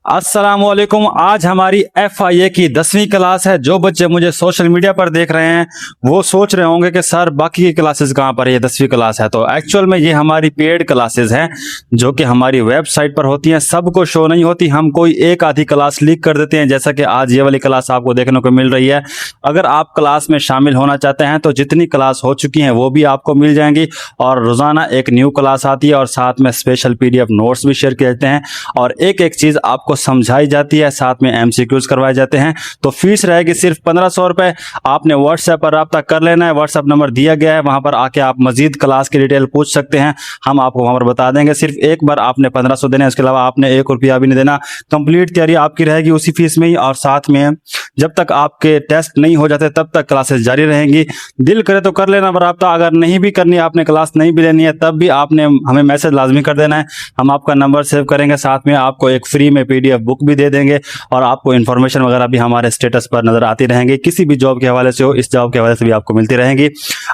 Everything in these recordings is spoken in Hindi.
अस्सलामुअलैकुम। आज हमारी FIA की 10वीं क्लास है। जो बच्चे मुझे सोशल मीडिया पर देख रहे हैं वो सोच रहे होंगे कि सर बाकी की क्लासेस कहाँ पर है, ये 10वीं क्लास है। तो एक्चुअल में ये हमारी पेड क्लासेस हैं जो कि हमारी वेबसाइट पर होती हैं। सबको शो नहीं होती, हम कोई एक आधी क्लास लीक कर देते हैं, जैसा कि आज ये वाली क्लास आपको देखने को मिल रही है। अगर आप क्लास में शामिल होना चाहते हैं तो जितनी क्लास हो चुकी हैं वो भी आपको मिल जाएंगी, और रोजाना एक न्यू क्लास आती है और साथ में स्पेशल PDF नोट्स भी शेयर किए जाते हैं और एक एक चीज आपको समझाई जाती है, साथ में MCQs करवाए जाते हैं। तो फीस रहेगी सिर्फ 1500 रुपए। आपने व्हाट्सएप पर रब्ता कर लेना है, व्हाट्सएप नंबर दिया गया है, वहां पर आके आप मजीद क्लास की डिटेल पूछ सकते हैं, हम आपको वहां पर बता देंगे। सिर्फ एक बार आपने 1500 देना है, उसके अलावा आपने 1 रुपया भी नहीं देना। कंप्लीट तैयारी आपकी रहेगी उसी फीस में ही, और साथ में जब तक आपके टेस्ट नहीं हो जाते तब तक क्लासेस जारी रहेंगी। दिल करे तो कर लेना रब्ता, अगर नहीं भी करनी, आपने क्लास नहीं भी लेनी है, तब भी आपने हमें मैसेज लाजमी कर देना है, हम आपका नंबर सेव करेंगे, साथ में आपको एक फ्री में PDF बुक भी दे देंगे और आपको इन्फॉर्मेशन वगैरह भी हमारे स्टेटस पर नजर आती रहेंगी। किसी भी जॉब के हवाले से हो, इस जॉब के हवाले से भी आपको मिलती रहेंगी।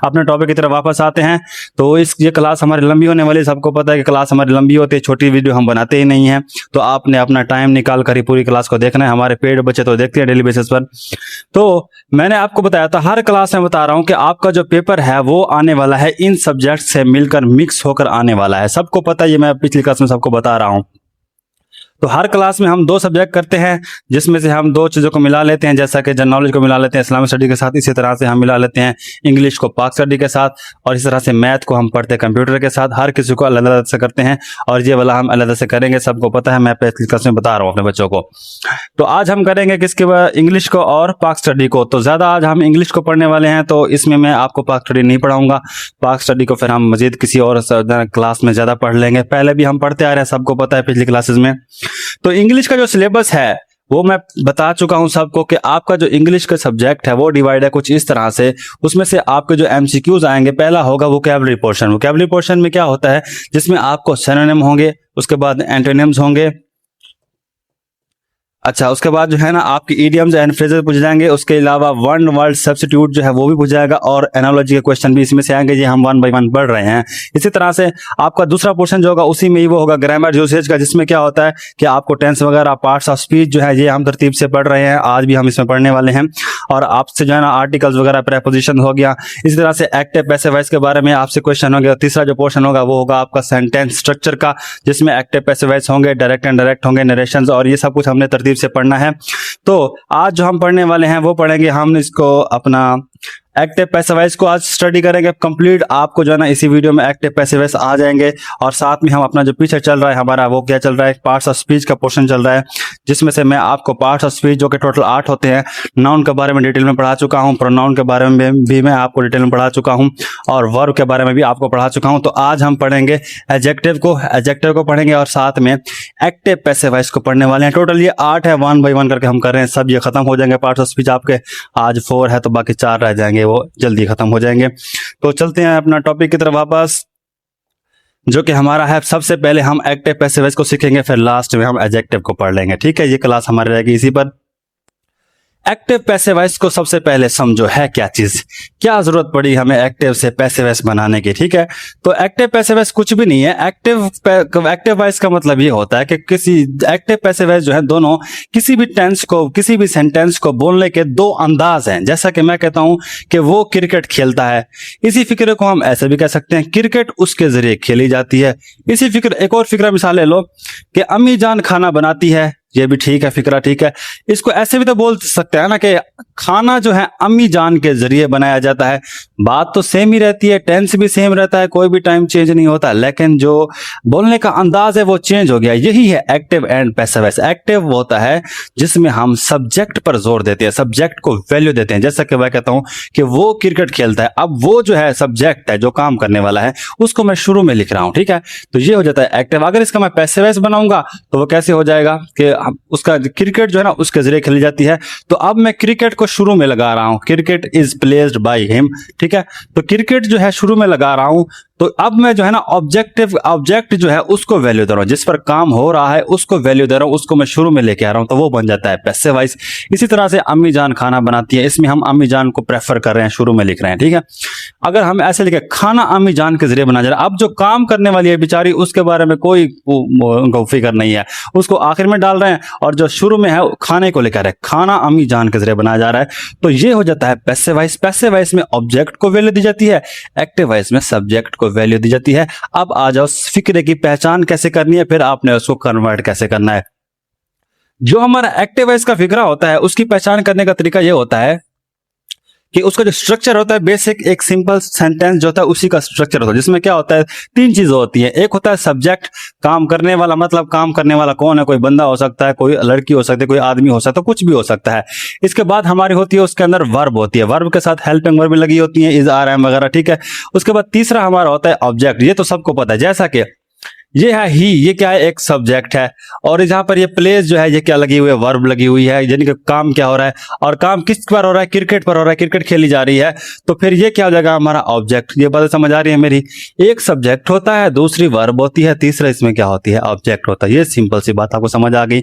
अपने टॉपिक की तरफ वापस आते हैं। तो ये क्लास हमारी लंबी होने वाली है, सबको पता है कि क्लास हमारी लंबी होती है, छोटी वीडियो हम बनाते ही नहीं है। तो आपने अपना टाइम निकाल कर ही पूरी क्लास को देखना है। हमारे पेड बच्चे तो देखते हैं डेली बेसिस पर। तो मैंने आपको बताया था, हर क्लास में बता रहा हूं कि आपका जो पेपर है वो आने वाला है इन सब्जेक्ट से मिलकर मिक्स होकर आने वाला है। सबको पता है, ये मैं पिछली क्लास में सबको बता रहा हूं। तो हर क्लास में हम 2 सब्जेक्ट करते हैं, जिसमें से हम 2 चीज़ों को मिला लेते हैं, जैसा कि जनरल नॉलेज को मिला लेते हैं इस्लामिक स्टडी के साथ, इसी तरह से हम मिला लेते हैं इंग्लिश को पाक स्टडी के साथ, और इस तरह से मैथ को हम पढ़ते हैं कंप्यूटर के साथ। हर किसी को अलग अलग से करते हैं और ये वाला हम अलग से करेंगे, सबको पता है, मैं पिछली क्लास में बता रहा हूँ अपने बच्चों को। तो आज हम करेंगे किसके बाद, इंग्लिश को और पाक स्टडी को। तो ज़्यादा आज हम इंग्लिश को पढ़ने वाले हैं, तो इसमें मैं आपको पाक स्टडी नहीं पढ़ाऊंगा। पाक स्टडी को फिर हम मजीद किसी और क्लास में ज़्यादा पढ़ लेंगे, पहले भी हम पढ़ते आ रहे हैं, सबको पता है पिछली क्लासेस में। तो इंग्लिश का जो सिलेबस है वो मैं बता चुका हूं सबको कि आपका जो इंग्लिश का सब्जेक्ट है वो डिवाइड है कुछ इस तरह से। उसमें से आपके जो MCQs आएंगे, पहला होगा वोकैबुलरी पोर्शन। वोकैबुलरी पोर्शन में क्या होता है, जिसमें आपको सिनोनिम होंगे, उसके बाद एंटोनिम्स होंगे, अच्छा उसके बाद जो है ना आपकी इडियम्स एंड फ्रेजेस पूछ जाएंगे। उसके अलावा वन वर्ड सब्स्टिट्यूट जो है वो भी पूछ जाएगा, और एनालॉजी के क्वेश्चन भी इसमें से आएंगे, ये हम 1 बाय 1 पढ़ रहे हैं। इसी तरह से आपका दूसरा पोर्शन जो होगा उसी में ही वो होगा ग्रामर यूसेज का, जिसमें क्या होता है कि आपको टेंस वगैरह, पार्ट्स ऑफ स्पीच जो है ये हम तरतीब से पढ़ रहे हैं, आज भी हम इसमें पढ़ने वाले हैं। और आपसे जो है ना आर्टिकल्स वगैरह, प्रेपोजिशन हो गया, इसी तरह से एक्टिव पैसिव वॉइस के बारे में आपसे क्वेश्चन होंगे। तीसरा जो पोर्शन होगा वो होगा आपका सेंटेंस स्ट्रक्चर का, जिसमें एक्टिव पैसिव वॉइस होंगे, डायरेक्ट एंड डायरेक्ट होंगे, नरेशंस, और ये सब कुछ हमने तरतीब से पढ़ना है। तो आज जो हम पढ़ने वाले हैं वो पढ़ेंगे हम इसको अपना एक्टिव पैसिव वॉइस को आज स्टडी करेंगे कंप्लीट। आपको जो है ना इसी वीडियो में एक्टिव पैसिव वॉइस आ जाएंगे, और साथ में हम अपना जो पीछे चल रहा है हमारा वो क्या चल रहा है, पार्ट्स ऑफ स्पीच का पोर्शन चल रहा है, जिसमें से मैं आपको पार्ट्स ऑफ स्पीच जो कि टोटल 8 होते हैं, नाउन के बारे में डिटेल में पढ़ा चुका हूं, प्रोनाउन के बारे में भी मैं आपको डिटेल में पढ़ा चुका हूं, और वर्ब के बारे में भी आपको पढ़ा चुका हूं। तो आज हम पढ़ेंगे एडजेक्टिव को पढ़ेंगे, और साथ में एक्टिव पैसिव वॉइस को पढ़ने वाले हैं। टोटल ये 8 है, 1 बाय 1 करके हम कर रहे हैं, सब ये खत्म हो जाएंगे। पार्ट्स ऑफ स्पीच आपके आज 4 है, तो बाकी 4 रह जाएंगे, वो जल्दी खत्म हो जाएंगे। तो चलते हैं अपना टॉपिक की तरफ वापस, जो कि हमारा है, सबसे पहले हम एक्टिव पैसिव वॉइस को सीखेंगे, फिर लास्ट में हम एडजेक्टिव को पढ़ लेंगे। ठीक है, ये क्लास हमारी रहेगी इसी पर। एक्टिव पैसिव वॉइस को सबसे पहले समझो है क्या चीज, क्या जरूरत पड़ी हमें एक्टिव से पैसिव वॉइस बनाने की। ठीक है, तो एक्टिव पैसिव वॉइस कुछ भी नहीं है। एक्टिव वॉइस का मतलब ये होता है कि किसी एक्टिव पैसिव वॉइस जो है दोनों किसी भी टेंस को, किसी भी सेंटेंस को बोलने के 2 अंदाज हैं। जैसा कि मैं कहता हूं कि वो क्रिकेट खेलता है, इसी फिक्र को हम ऐसे भी कह सकते हैं, क्रिकेट उसके जरिए खेली जाती है। इसी फिक्र, एक और फिक्र मिसाल ले लो कि अम्मी जान खाना बनाती है, ये भी ठीक है, फिक्रा ठीक है। इसको ऐसे भी तो बोल सकते हैं ना कि खाना जो है अम्मी जान के जरिए बनाया जाता है। बात तो सेम ही रहती है, टेंस भी सेम रहता है, कोई भी टाइम चेंज नहीं होता, लेकिन जो बोलने का अंदाज है वो चेंज हो गया। यही है active and passive voice. Active होता है जिसमें हम सब्जेक्ट पर जोर देते हैं, सब्जेक्ट को वैल्यू देते हैं। जैसा कि मैं कहता हूं कि वो क्रिकेट खेलता है, अब वो जो है सब्जेक्ट है जो काम करने वाला है, उसको मैं शुरू में लिख रहा हूं। ठीक है, तो ये हो जाता है एक्टिव। अगर इसका मैं पैसिव वॉइस बनाऊंगा तो वो कैसे हो जाएगा कि उसका क्रिकेट जो है ना उसके जरिए खेली जाती है। तो अब मैं क्रिकेट को शुरू में लगा रहा हूं, cricket is placed by him. ठीक है, तो क्रिकेट जो है शुरू में लगा रहा हूं, तो अब मैं जो है ना ऑब्जेक्ट जो है उसको वैल्यू दे रहा हूँ, जिस पर काम हो रहा है उसको वैल्यू दे रहा हूँ, उसको मैं शुरू में लेके आ रहा हूँ, तो वो बन जाता है पैसिव वॉइस। इसी तरह से अम्मी जान खाना बनाती है, इसमें हम अम्मी जान को प्रेफर कर रहे हैं, शुरू में लिख रहे हैं, ठीक है। अगर हम ऐसे लिखे खाना अम्मी जान के जरिए बना जा रहा है, अब जो काम करने वाली है बेचारी उसके बारे में कोई उनको फिक्र नहीं है, उसको आखिर में डाल रहे हैं, और जो शुरू में है खाने को लेकर है, खाना अम्मी जान के जरिए बनाया जा रहा है, तो ये हो जाता है पैसिव वॉइस। पैसिव वॉइस में ऑब्जेक्ट को वैल्यू दी जाती है, एक्टिव वॉइस में सब्जेक्ट को वैल्यू दी जाती है। अब आ जाओ फिक्रे की पहचान कैसे करनी है, फिर आपने उसको कन्वर्ट कैसे करना है। जो हमारा एक्टिव वॉइस का फिक्रा होता है उसकी पहचान करने का तरीका यह होता है कि उसका जो स्ट्रक्चर होता है बेसिक, एक सिंपल सेंटेंस जो होता है उसी का स्ट्रक्चर होता है, जिसमें क्या होता है, तीन चीजें होती हैं। एक होता है सब्जेक्ट, काम करने वाला, मतलब काम करने वाला कौन है, कोई बंदा हो सकता है, कोई लड़की हो सकती है, कोई आदमी हो सकता है, कुछ भी हो सकता है। इसके बाद हमारी होती है उसके अंदर वर्ब होती है, वर्ब के साथ हेल्पिंग वर्ब लगी होती है, इज, आर, एम वगैरह, ठीक है। उसके बाद तीसरा हमारा होता है ऑब्जेक्ट, ये तो सबको पता है, जैसा कि ये है ही, ये क्या है, एक सब्जेक्ट है, और यहाँ पर ये प्लेस जो है ये क्या लगी हुई है, वर्ब लगी हुई है, यानी कि काम क्या हो रहा है, और काम किस पर हो रहा है, क्रिकेट पर हो रहा है, क्रिकेट खेली जा रही है, तो फिर ये क्या हो जाएगा हमारा ऑब्जेक्ट। ये बात समझ आ रही है मेरी, एक सब्जेक्ट होता है, दूसरी वर्ब होती है, तीसरा इसमें क्या होती है, ऑब्जेक्ट होता है। ये सिंपल सी बात आपको समझ आ गई।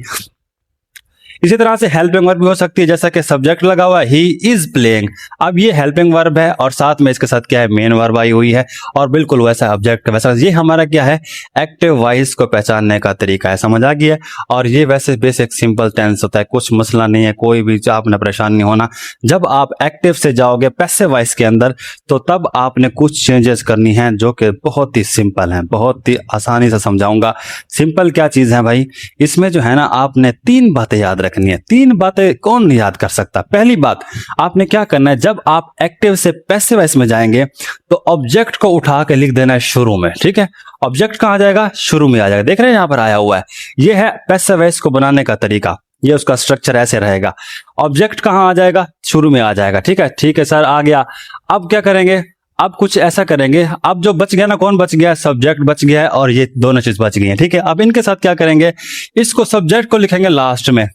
इसी तरह से हेल्पिंग वर्ब भी हो सकती है, जैसा कि सब्जेक्ट लगा हुआ है ही इज प्लेइंग, अब ये हेल्पिंग वर्ब है और साथ में इसके साथ क्या है, मेन वर्ब आई हुई है, और बिल्कुल वैसा ऑब्जेक्ट वैसा। ये हमारा क्या है, एक्टिव वॉइस को पहचानने का तरीका है, समझ आ गया। और ये वैसे बेसिक सिंपल टेंस होता है, कुछ मसला नहीं है, कोई भी आपने परेशान नहीं होना। जब आप एक्टिव से जाओगे पैसिव वॉइस के अंदर, तो तब आपने कुछ चेंजेस करनी है जो कि बहुत ही सिंपल है, बहुत ही आसानी से समझाऊंगा। सिंपल क्या चीज है भाई, इसमें जो है ना आपने तीन बातें याद रखनी है। तीन बातें कौन याद कर सकता? पहली बात, आपने क्या करना है, जब आप एक्टिव से पैसिव वॉइस में जाएंगे तो ऑब्जेक्ट को उठा के लिख देना है शुरू में, ठीक है। ऑब्जेक्ट कहां जाएगा, शुरू में आ जाएगा, देख रहे हैं यहां पर आया हुआ है, ये है पैसिव वॉइस को बनाने का तरीका, ये उसका स्ट्रक्चर ऐसे रहेगा। ऑब्जेक्ट कहां आ जाएगा, शुरू में आ जाएगा, ठीक है। ठीक है सर, आ गया। अब क्या करेंगे, अब कुछ ऐसा करेंगे, अब जो बच गया ना, कौन बच गया, सब्जेक्ट बच गया है, और ये दोनों चीज बच गई है, ठीक है। अब इनके साथ क्या करेंगे, इसको सब्जेक्ट को लिखेंगे लास्ट में।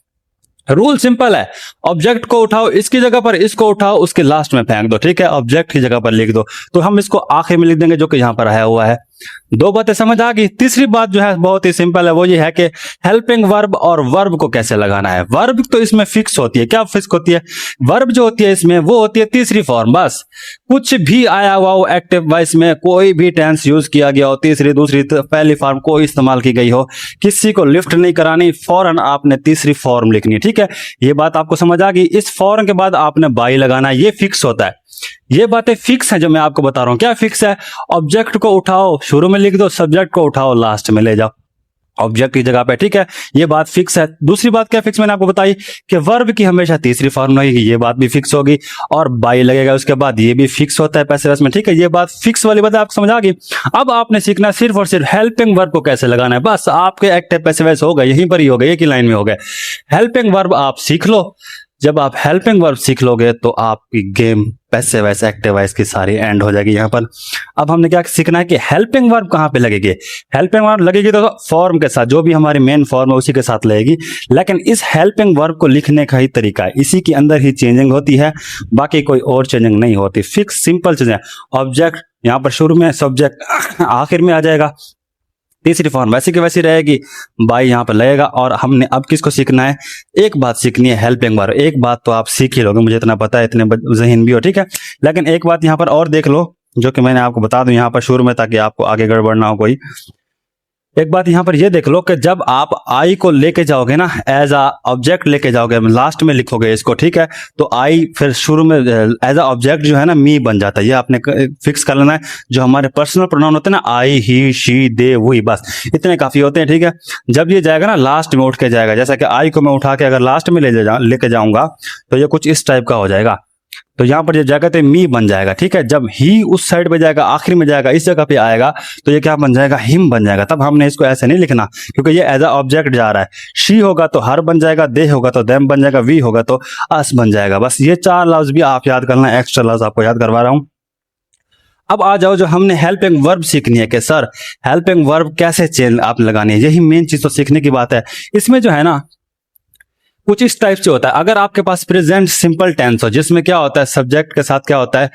रूल सिंपल है, ऑब्जेक्ट को उठाओ इसकी जगह पर, इसको उठाओ उसके लास्ट में फेंक दो, ठीक है। ऑब्जेक्ट की जगह पर लिख दो, तो हम इसको आखिर में लिख देंगे जो कि यहां पर आया हुआ है। दो बातें समझ आ गई। तीसरी बात जो है बहुत ही सिंपल है, वो ये है कि हेल्पिंग वर्ब और वर्ब को कैसे लगाना है। वर्ब तो इसमें फिक्स होती है, क्या फिक्स होती है, वर्ब जो होती है इसमें वो होती है तीसरी फॉर्म, बस कुछ भी आया हुआ हो एक्टिव वॉइस में, कोई भी टेंस यूज किया गया हो, तीसरी दूसरी पहली फॉर्म कोई इस्तेमाल की गई हो, किसी को लिफ्ट नहीं करानी, फौरन आपने तीसरी फॉर्म लिखनी है, ठीक है। ये बात आपको समझ आ गई। इस फॉर्म के बाद आपने बाई लगाना है, ये फिक्स होता है। ये बातें फिक्स हैं जो मैं आपको बता रहा हूं। क्या फिक्स है, ऑब्जेक्ट को उठाओ शुरू में लिख दो, सब्जेक्ट को उठाओ लास्ट में ले जाओ ऑब्जेक्ट की जगह पे, ठीक है। ये बात फिक्स है। दूसरी बात क्या फिक्स, मैंने आपको बताई कि वर्ब की हमेशा तीसरी फॉर्म लगेगी, ये बात भी फिक्स होगी, और बाई लगेगा उसके बाद, ये भी फिक्स होता है पैसिव वॉइस में, ठीक है। ये बात फिक्स वाली बात आपको समझ आ गई। अब आपने सीखना सिर्फ और सिर्फ हेल्पिंग वर्ब को कैसे लगाना है, बस आपके एक्टिव पैसिव वॉइस हो गए, यहीं पर ही हो गए, एक ही लाइन में हो गए। हेल्पिंग वर्ब आप सीख लो, जब आप हेल्पिंग वर्ब सीख लोगे तो आपकी game passive voice active voice की सारी एंड हो जाएगी यहां पर। अब हमने क्या सीखना है कि हेल्पिंग वर्ब कहां पे लगेगी। हेल्पिंग वर्ब लगेगी तो फॉर्म के साथ, जो भी हमारी मेन फॉर्म है उसी के साथ लगेगी, लेकिन इस हेल्पिंग वर्ब को लिखने का ही तरीका है, इसी के अंदर ही चेंजिंग होती है, बाकी कोई और चेंजिंग नहीं होती। फिक्स सिंपल चीजें, ऑब्जेक्ट यहां पर शुरू में, सब्जेक्ट आखिर में आ जाएगा, तीसरी फॉर्म वैसी की वैसी रहेगी, बाई यहां पर लगेगा। और हमने अब किसको सीखना है, एक बात सीखनी है हेल्पिंग वर्ब। एक बात तो आप सीख ही लोगे, मुझे इतना पता है, इतने ज़हीन भी हो, ठीक है। लेकिन एक बात यहां पर और देख लो, जो कि मैंने आपको बता दूं यहां पर शुरू में, ताकि आपको आगे गड़बड़ ना हो कोई। एक बात यहां पर ये देख लो कि जब आप आई को लेके जाओगे ना, एज अ ऑब्जेक्ट लेके जाओगे, लास्ट में लिखोगे इसको, ठीक है, तो आई फिर शुरू में एज अ ऑब्जेक्ट जो है ना मी बन जाता है। ये आपने फिक्स कर लेना है। जो हमारे पर्सनल प्रोनाउन होते हैं ना, आई, ही, शी, दे, वही, बस इतने काफी होते हैं, ठीक है। जब ये जाएगा ना लास्ट में उठ के जाएगा, जैसा कि आई को मैं उठा के अगर लास्ट में लेके जाऊंगा तो ये कुछ इस टाइप का हो जाएगा, तो यहां पर जब जाएगा तो मी बन जाएगा, ठीक है। जब ही उस साइड पे जाएगा, आखिर में जाएगा, इस जगह पे आएगा, तो ये क्या बन जाएगा, हिम बन जाएगा। तब हमने इसको ऐसे नहीं लिखना, क्योंकि ये एज अ ऑब्जेक्ट जा रहा है। शी होगा तो हर बन जाएगा, दे होगा तो देम बन जाएगा, वी होगा तो अस बन जाएगा। बस ये चार लफ्ज भी आप याद करना, एक्स्ट्रा लफ्ज आपको याद करवा रहा हूं। अब आ जाओ, जो हमने हेल्पिंग वर्ब सीखनी है कि सर हेल्पिंग वर्ब कैसे चेन आप लगानी है, यही मेन चीज तो सीखने की बात है। इसमें जो है ना कुछ इस टाइप से होता है। अगर आपके पास प्रेजेंट सिंपल टेंस हो जिसमें क्या होता है, सब्जेक्ट के साथ क्या होता है,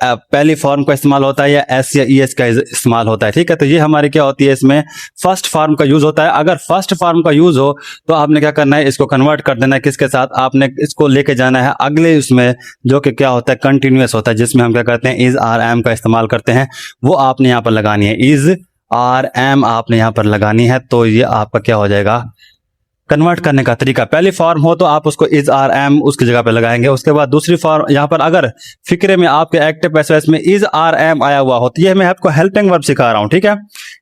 पहली फॉर्म का इस्तेमाल होता है या एस या ई एस का इस्तेमाल होता है, ठीक है। तो ये हमारी क्या होती है, इसमें फर्स्ट फॉर्म का यूज होता है। अगर फर्स्ट फॉर्म का यूज हो तो आपने क्या करना है, इसको कन्वर्ट कर देना है किसके साथ, आपने इसको लेके जाना है अगले उसमें, जो कि क्या होता है, कंटिन्यूअस होता है, जिसमें हम क्या करते हैं, इज आर एम का इस्तेमाल करते हैं। वो आपने यहाँ पर लगानी है, इज आर एम आपने यहाँ पर लगानी है। तो ये आपका क्या हो जाएगा, कन्वर्ट करने का तरीका। पहली फॉर्म हो तो आप उसको इज आर एम उसकी जगह पे लगाएंगे। उसके बाद दूसरी फॉर्म, यहाँ पर अगर फिक्रे में आपके एक्टिव पैसिव वॉइस में इज आर एम आया हुआ हो तो ये मैं आपको हेल्पिंग वर्ब सिखा रहा हूँ, ठीक है।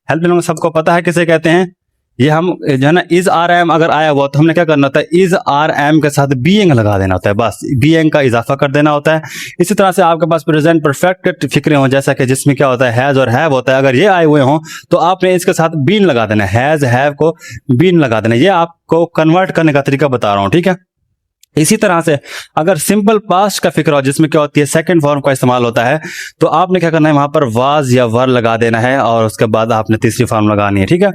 हेल्पिंग वर्ब सबको पता है किसे कहते हैं। ये हम जो है ना, इज आर एम अगर आया हुआ तो हमने क्या करना होता है, इज आर एम के साथ बीइंग लगा देना होता है, बस बीइंग का इजाफा कर देना होता है। इसी तरह से आपके पास प्रेजेंट परफेक्ट फिक्रे हो, जैसा कि जिसमें क्या होता है, हैज और हैव होता है, अगर ये आए हुए हों तो आपने इसके साथ बीन लगा देना है, हैज हैव को बीन लगा देना। ये आपको कन्वर्ट करने का तरीका बता रहा हूं, ठीक है। इसी तरह से अगर सिंपल पास्ट का फिक्र हो जिसमें क्या होती है, सेकंड फॉर्म का इस्तेमाल होता है, तो आपने क्या करना है, वहां पर वाज या वर लगा देना है और उसके बाद आपने तीसरी फॉर्म लगानी है, ठीक है।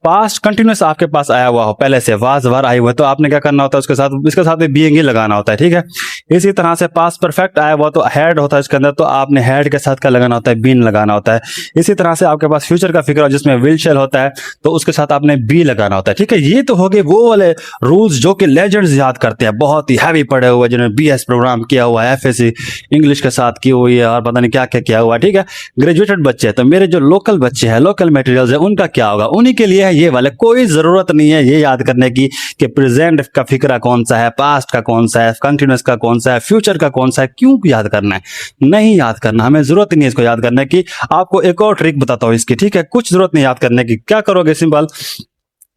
पास्ट कंटिन्यूस आपके पास आया हुआ हो, पहले से वाज वर आए हुए, तो आपने क्या करना होता है, उसके साथ इसके साथ भी बीइंग ही लगाना होता है, ठीक है। इसी तरह से पास्ट परफेक्ट आया हुआ तो हैड होता है इसके अंदर, तो आपने हैड के साथ क्या लगाना होता है, बीन लगाना होता है। इसी तरह से आपके पास फ्यूचर का फिक्र हो जिसमें विल शेल होता है, तो उसके साथ आपने बी लगाना होता है, ठीक है। ये तो हो गए वो वाले रूल्स जो कि लेजेंड्स याद करते हैं, बहुत ही हैवी पढ़े हुए, जिन्होंने बीएस प्रोग्राम किया हुआ है, एफएससी इंग्लिश के साथ की हुई है और पता नहीं क्या क्या किया हुआ है, ठीक है। ग्रेजुएटेड बच्चे हैं, तो मेरे जो लोकल बच्चे हैं, लोकल मटेरियल्स है, उनका क्या होगा, उन्हीं के लिए है ये वाले। कोई जरूरत नहीं है ये याद करने की कि प्रेजेंट का फिक्रा कौन सा है, पास्ट का कौन सा है, कंटिन्यूअस का कौन सा है, फ्यूचर का कौन सा है, क्यों याद करना है, नहीं याद करना, हमें जरूरत नहीं है इसको याद करने की। आपको एक और ट्रिक बताता हूं इसकी, ठीक है। कुछ जरूरत नहीं याद करने की, क्या करोगे, सिंपल,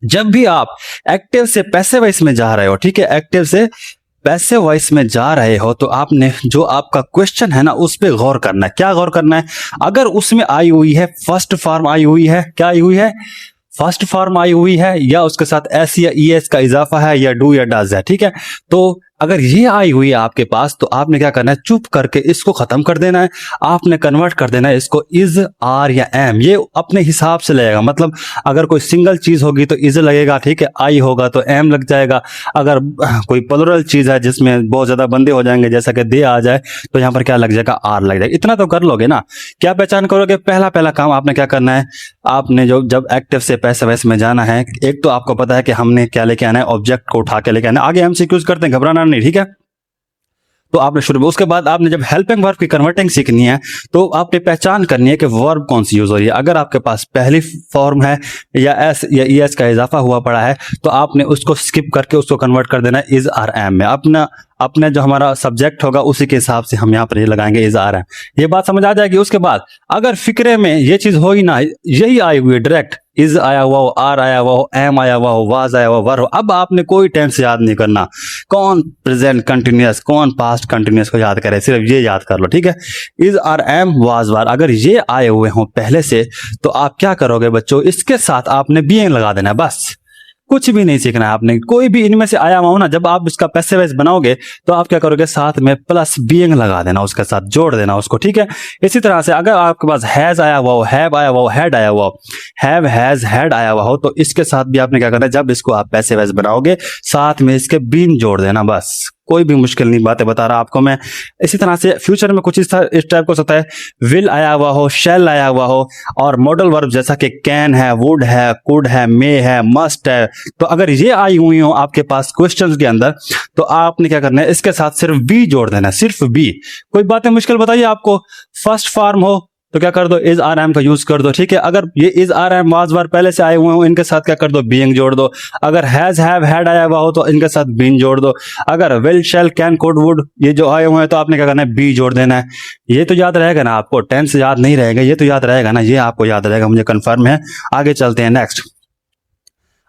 जब भी आप एक्टिव से पैसिव वॉइस में जा रहे हो, ठीक है, एक्टिव से पैसिव वॉइस में जा रहे हो, तो आपने जो आपका क्वेश्चन है ना उस पे गौर करना है। क्या गौर करना है, अगर उसमें आई हुई है फर्स्ट फॉर्म आई हुई है, क्या आई हुई है, फर्स्ट फॉर्म आई हुई है, या उसके साथ एस या ई एस का इजाफा है, या डू या डज है, ठीक है। तो अगर ये आई हुई है आपके पास तो आपने क्या करना है, चुप करके इसको खत्म कर देना है, आपने कन्वर्ट कर देना है इसको इज आर या एम, ये अपने हिसाब से लगेगा। मतलब अगर कोई सिंगल चीज होगी तो इज लगेगा, ठीक है, आई होगा तो एम लग जाएगा। अगर कोई प्लुरल चीज है जिसमें बहुत ज्यादा बंदे हो जाएंगे, जैसा कि दे आ जाए, तो यहाँ पर क्या लग जाएगा, आर लग जाएगा। इतना तो कर लोगे ना। क्या पहचान करोगे, पहला पहला काम आपने क्या करना है, आपने जो जब एक्टिव से पैसिव वॉइस में जाना है, एक तो आपको पता है कि हमने क्या लेके आना है, ऑब्जेक्ट को उठा के लेके आना है। आगे एमसीक्यूज करते हैं, घबराना नहीं, ठीक है। तो आपने शुरू में, उसके बाद आपने जब हेल्पिंग वर्ब की कन्वर्टिंग सीखनी है तो आपने पहचान करनी है कि वर्ब कौन सी यूज हो रही है। अगर आपके पास पहली फॉर्म है या एस या ई एस का इजाफा हुआ पड़ा है तो आपने उसको स्किप करके उसको कन्वर्ट कर देना है इज आर एम में। अपना जो हमारा सब्जेक्ट होगा उसी के हिसाब से हम यहाँ पर ये लगाएंगे इज आर एम। ये बात समझ आ जाएगी। उसके बाद अगर फिक्रे में ये चीज हो ही ना, यही आई हुई है डायरेक्ट, इज आया हुआ हो, आर आया हुआ हो, एम आया हुआ हो, वाज आया हुआ, वर हो, अब आपने कोई टेंस याद नहीं करना, कौन प्रेजेंट कंटिन्यूअस कौन पास्ट कंटिन्यूअस को याद करे, सिर्फ ये याद कर लो, ठीक है। इज आर एम वाज वार अगर ये आए हुए हों पहले से तो आप क्या करोगे बच्चों, इसके साथ आपने बीइंग लगा देना है, बस कुछ भी नहीं सीखना है आपने। कोई भी इनमें से आया हुआ हो ना, जब आप इसका पैसिव वॉइस बनाओगे तो आप क्या करोगे, साथ में प्लस बीइंग लगा देना, उसके साथ जोड़ देना उसको, ठीक है। इसी तरह से अगर आपके पास हैज आया हुआ हो, हैव आया हुआ हो, हैड आया हुआ हो, हैव हैज हैड आया हुआ हो, तो इसके साथ भी आपने क्या करना है, जब इसको आप पैसिव वॉइस बनाओगे साथ में इसके बीन जोड़ देना, बस कोई भी मुश्किल नहीं बातें बता रहा आपको मैं। इसी तरह से फ्यूचर में कुछ इस टाइप को सकता है, विल आया हुआ हो, शैल आया हुआ हो, और मॉडल वर्ब जैसा कि कैन है, वुड है, कुड है, मे है, मस्ट है, तो अगर ये आई हुई हो आपके पास क्वेश्चंस के अंदर तो आपने क्या करना है, इसके साथ सिर्फ बी जोड़ देना है, सिर्फ बी। कोई बातें मुश्किल बताइए आपको। फर्स्ट फॉर्म हो तो क्या कर दो, इज आर एम का यूज कर दो, ठीक है। अगर ये इज आर एम वाज वार पहले से आए हुए हो, इनके साथ क्या कर दो, बीइंग जोड़ दो। अगर हैज हैव हैड आया हुआ हो तो इनके साथ बीन जोड़ दो। अगर will shell can could would ये जो आए हुए हैं तो आपने क्या करना है, बी जोड़ देना है। ये तो याद रहेगा ना आपको, टेंस याद नहीं रहेगा, ये तो याद रहेगा ना, ये आपको याद रहेगा, मुझे कंफर्म है। आगे चलते हैं नेक्स्ट।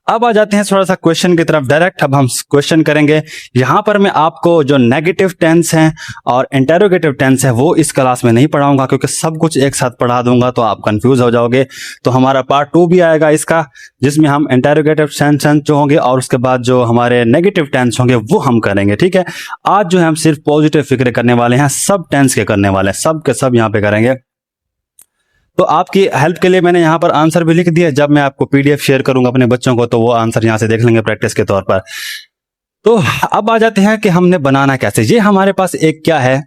अब आ जाते हैं थोड़ा सा क्वेश्चन की तरफ डायरेक्ट। अब हम क्वेश्चन करेंगे। यहां पर मैं आपको जो नेगेटिव टेंस हैं और इंटेरोगेटिव टेंस है वो इस क्लास में नहीं पढ़ाऊंगा, क्योंकि सब कुछ एक साथ पढ़ा दूंगा तो आप कंफ्यूज हो जाओगे। तो हमारा पार्ट 2 भी आएगा इसका, जिसमें हम इंटेरोगेटिव टेंस जो होंगे और उसके बाद जो हमारे नेगेटिव टेंस होंगे वो हम करेंगे, ठीक है। आज जो है हम सिर्फ पॉजिटिव फिक्र करने वाले हैं, सब टेंस के करने वाले हैं, सब के सब यहाँ पे करेंगे। तो आपकी हेल्प के लिए मैंने यहाँ पर आंसर भी लिख दिया। जब मैं आपको पीडीएफ शेयर करूंगा अपने बच्चों को तो वो आंसर यहाँ से देख लेंगे प्रैक्टिस के तौर पर। तो अब आ जाते हैं कि हमने बनाना कैसे। ये हमारे पास एक क्या है,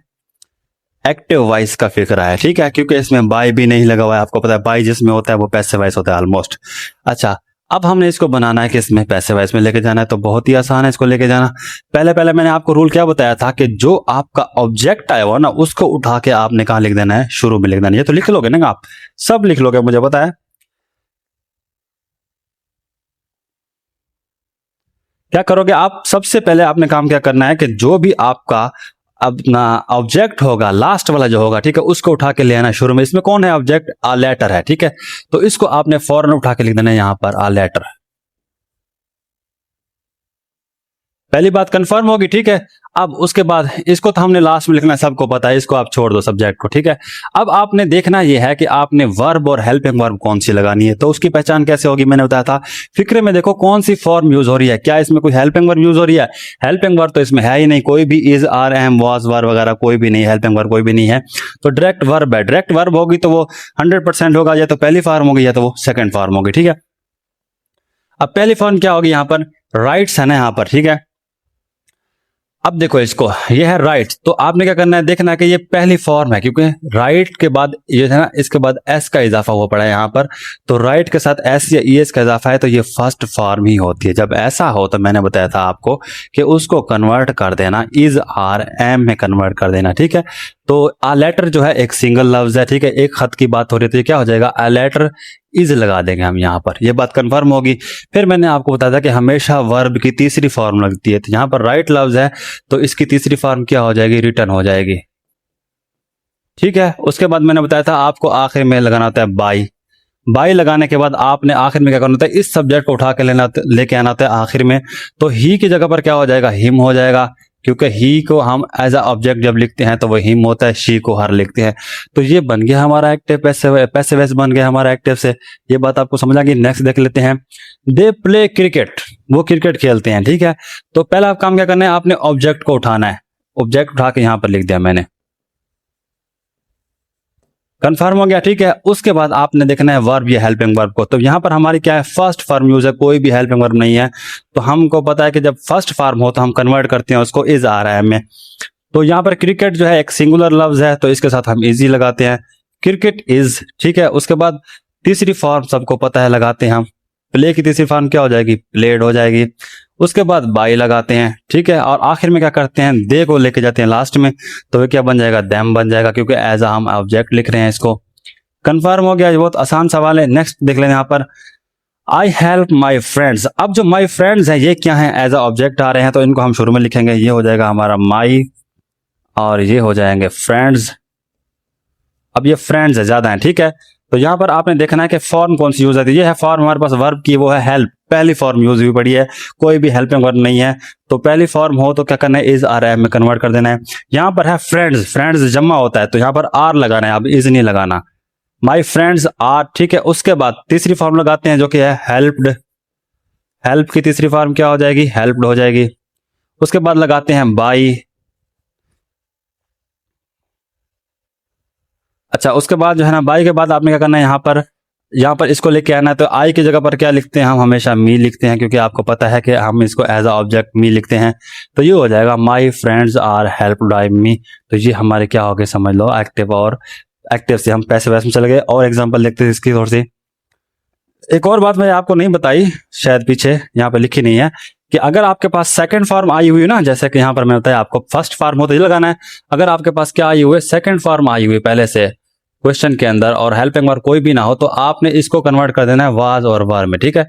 एक्टिव वॉइस का फिक्र है, ठीक है, क्योंकि इसमें बाय भी नहीं लगा हुआ है। आपको पता है बाय जिसमें होता है वो पैसिव वॉइस होता है ऑलमोस्ट। अच्छा, अब हमने इसको बनाना है कि इसमें पैसिव वॉइस में लेके जाना है, तो बहुत ही आसान है इसको लेके जाना। पहले पहले मैंने आपको रूल क्या बताया था कि जो आपका ऑब्जेक्ट आया हुआ ना उसको उठा के आपने कहाँ लिख देना है, शुरू में लिख देना है। ये तो लिख लोगे ना, आप सब लिख लोगे, मुझे पता है। क्या करोगे आप, सबसे पहले आपने काम क्या करना है कि जो भी आपका अपना ऑब्जेक्ट होगा लास्ट वाला जो होगा, ठीक है, उसको उठा के ले आना शुरू में। इसमें कौन है ऑब्जेक्ट, आ लेटर है, ठीक है, तो इसको आपने फौरन उठा के लिख देना है यहां पर आ लेटर। पहली बात कंफर्म होगी, ठीक है। अब उसके बाद इसको तो हमने लास्ट में लिखना है, सबको पता है, इसको आप छोड़ दो सब्जेक्ट को, ठीक है। अब आपने देखना यह है कि आपने वर्ब और हेल्पिंग वर्ब कौन सी लगानी है। तो उसकी पहचान कैसे होगी, मैंने बताया था फिक्रे में। देखो कौन सी फॉर्म यूज हो रही है, क्या इसमें कोई हेल्पिंग वर्ब यूज हो रही है? हेल्पिंग वर्ब तो इसमें है ही नहीं, कोई भी इज, आर, एम, वाज, वर वगैरह कोई भी नहीं, हेल्पिंग वर्ब कोई भी नहीं है। तो डायरेक्ट वर्ब है। डायरेक्ट वर्ब होगी तो वो 100% होगा, या तो पहली फॉर्म होगी या तो वो सेकंड फॉर्म होगी, ठीक है। अब पहली फॉर्म क्या होगी, यहां पर राइट्स है ना यहां पर, ठीक है। अब देखो इसको, ये है राइट, तो आपने क्या करना है, देखना है कि ये पहली फॉर्म है, क्योंकि राइट के बाद ये है ना, इसके बाद एस का इजाफा हुआ पड़ा है यहाँ पर। तो राइट के साथ एस या ईएस का इजाफा है तो ये फर्स्ट फॉर्म ही होती है। जब ऐसा हो तो मैंने बताया था आपको कि उसको कन्वर्ट कर देना, इज आर एम में कन्वर्ट कर देना, ठीक है। तो आ लेटर जो है एक सिंगल लफ्ज है, ठीक है, एक खत की बात हो रही है, तो ये क्या हो जाएगा, आ लेटर इज लगा देंगे हम यहाँ पर, ये बात कंफर्म होगी। फिर मैंने आपको बताया था कि हमेशा वर्ब की तीसरी फॉर्म लगती है, तो यहाँ पर राइट लफ्ज है तो इसकी तीसरी फॉर्म क्या हो जाएगी, रिटर्न हो जाएगी, ठीक है। उसके बाद मैंने बताया था आपको आखिर में लगाना होता है बाई। बाई लगाने के बाद आपने आखिर में क्या करना होता है, इस सब्जेक्ट को उठा के लेके आना होता है आखिर में। तो ही की जगह पर क्या हो जाएगा, हिम हो जाएगा, क्योंकि ही को हम एज अ ऑब्जेक्ट जब लिखते हैं तो वो हिम होता है, शी को हर लिखते हैं। तो ये बन गया हमारा एक्टिव, पैसिव वॉइस बन गया हमारा एक्टिव से। ये बात आपको समझ आ गई। नेक्स्ट देख लेते हैं, दे प्ले क्रिकेट, वो क्रिकेट खेलते हैं, ठीक है। तो पहला काम क्या करना है, आपने ऑब्जेक्ट को उठाना है। ऑब्जेक्ट उठा के यहां पर लिख दिया मैंने, कंफर्म हो गया, ठीक है। उसके बाद आपने देखना है वर्ब या हेल्पिंग वर्ब को। तो यहां पर हमारी क्या है, फर्स्ट फॉर्म यूज है, कोई भी हेल्पिंग वर्ब नहीं है। तो हमको पता है कि जब फर्स्ट फॉर्म हो तो हम कन्वर्ट करते हैं उसको इज आ रहा है में। तो यहां पर क्रिकेट जो है एक सिंगुलर लफ्ज है, तो इसके साथ हम इजी लगाते हैं, क्रिकेट इज, ठीक है। उसके बाद तीसरी फॉर्म सबको पता है, लगाते हैं हम प्ले की तीसरी फॉर्म क्या हो जाएगी, प्लेड हो जाएगी। उसके बाद बाई लगाते हैं, ठीक है। और आखिर में क्या करते हैं, दे को लेके जाते हैं लास्ट में, तो ये क्या बन जाएगा, दैम बन जाएगा, क्योंकि एज हम ऑब्जेक्ट लिख रहे हैं इसको। कंफर्म हो गया, ये बहुत आसान सवाल है। नेक्स्ट देख लें यहाँ पर, आई हेल्प माई फ्रेंड्स। अब जो माई फ्रेंड्स हैं ये क्या है, एज अ ऑब्जेक्ट आ रहे हैं, तो इनको हम शुरू में लिखेंगे, ये हो जाएगा हमारा माई और ये हो जाएंगे फ्रेंड्स। अब ये फ्रेंड्स है, ज्यादा है, ठीक है। तो यहां पर आपने देखना है कि फॉर्म कौन सी यूज आती है। ये है फॉर्म हमारे पास वर्ब की, वो है हेल्प, पहली फॉर्म यूज हुई पड़ी है, कोई भी हेल्पिंग वर्ब नहीं है। तो पहली फॉर्म हो तो क्या करना है, इज आर एम में कन्वर्ट कर देना है। यहां पर है फ्रेंड्स, फ्रेंड्स जमा होता है, तो यहां पर आर लगाना है, अब इज नहीं लगाना। माई फ्रेंड्स आर, ठीक है। उसके बाद तीसरी फॉर्म लगाते हैं जो कि है हेल्प्ड। हेल्प की तीसरी फॉर्म क्या हो जाएगी, हेल्प्ड हो जाएगी। उसके बाद लगाते हैं बाई। अच्छा, उसके बाद जो है ना, बाई के बाद आपने क्या करना है, यहाँ पर इसको लेके आना है। तो आई की जगह पर क्या लिखते हैं, हम हमेशा मी लिखते हैं, क्योंकि आपको पता है कि हम इसको एज अ ऑब्जेक्ट मी लिखते हैं। तो ये हो जाएगा my friends are help by me. तो ये हमारे क्या हो गए, समझ लो एक्टिव, और एक्टिव से हम पैसिव वॉइस में चले गए। और एग्जाम्पल देखते हैं इसकी थोड़ी सी। एक और बात मैंने आपको नहीं बताई, शायद पीछे यहाँ पे लिखी नहीं है, कि अगर आपके पास सेकंड फॉर्म आई हुई है ना, जैसे कि यहाँ पर मैं बताया आपको फर्स्ट फॉर्म हो तो ये लगाना है। अगर आपके पास क्या आई हुई है, सेकंड फॉर्म आई हुई पहले से क्वेश्चन के अंदर, और हेल्पिंग वर्ब कोई भी ना हो, तो आपने इसको कन्वर्ट कर देना है वाज और वर में, ठीक है।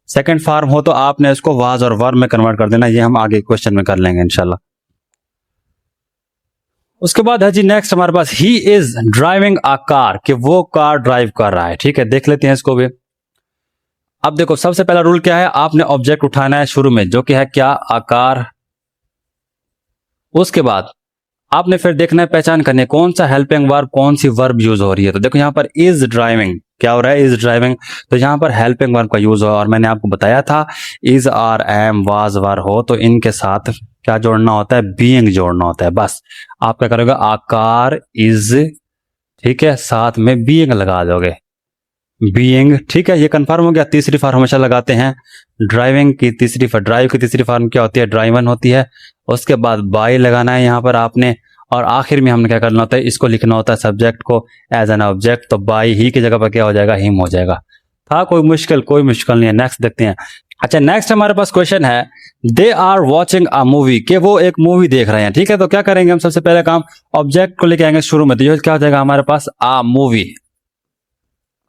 सेकंड फॉर्म हो तो आपने इसको वाज और वर में कन्वर्ट कर देना। ये हम आगे क्वेश्चन में कर लेंगे इंशाल्लाह। उसके बाद है जी नेक्स्ट हमारे पास, he is driving a car, कि वो कार ड्राइव कर रहा है, ठीक है। देख लेते हैं इसको भी। अब देखो सबसे पहला रूल क्या है, आपने ऑब्जेक्ट उठाना है शुरू में, जो कि है क्या, अ कार। उसके बाद आपने फिर देखना है, पहचान करने कौन सा हेल्पिंग वर्ब, कौन सी वर्ब यूज हो रही है। तो देखो यहाँ पर इज ड्राइविंग, क्या हो रहा है, इज ड्राइविंग, तो यहाँ पर हेल्पिंग वर्ब का यूज हो। और मैंने आपको बताया था is are am was were हो तो इनके साथ क्या जोड़ना होता है, बीइंग जोड़ना होता है। बस आप क्या करोगे, आकार इज, ठीक है, साथ में बीइंग लगा दोगे, बीइंग, ठीक है, ये कंफर्म हो गया। तीसरी फॉर्म हमेशा लगाते हैं ड्राइविंग की, ड्राइव की तीसरी फॉर्म क्या होती है, ड्राइवन होती है। उसके बाद बाय लगाना है यहाँ पर आपने, और आखिर में हमने क्या करना होता है, इसको लिखना होता है सब्जेक्ट को एज एन ऑब्जेक्ट, तो बाय ही की जगह पर क्या हो जाएगा, हिम हो जाएगा। था कोई मुश्किल नहीं है। नेक्स्ट देखते हैं। अच्छा, नेक्स्ट हमारे पास क्वेश्चन है, they are watching a movie, कि वो एक मूवी देख रहे हैं, ठीक है। तो क्या करेंगे हम, सबसे पहले काम ऑब्जेक्ट को लेके आएंगे शुरू में, तो ये क्या हो जाएगा हमारे पास, आ मूवी,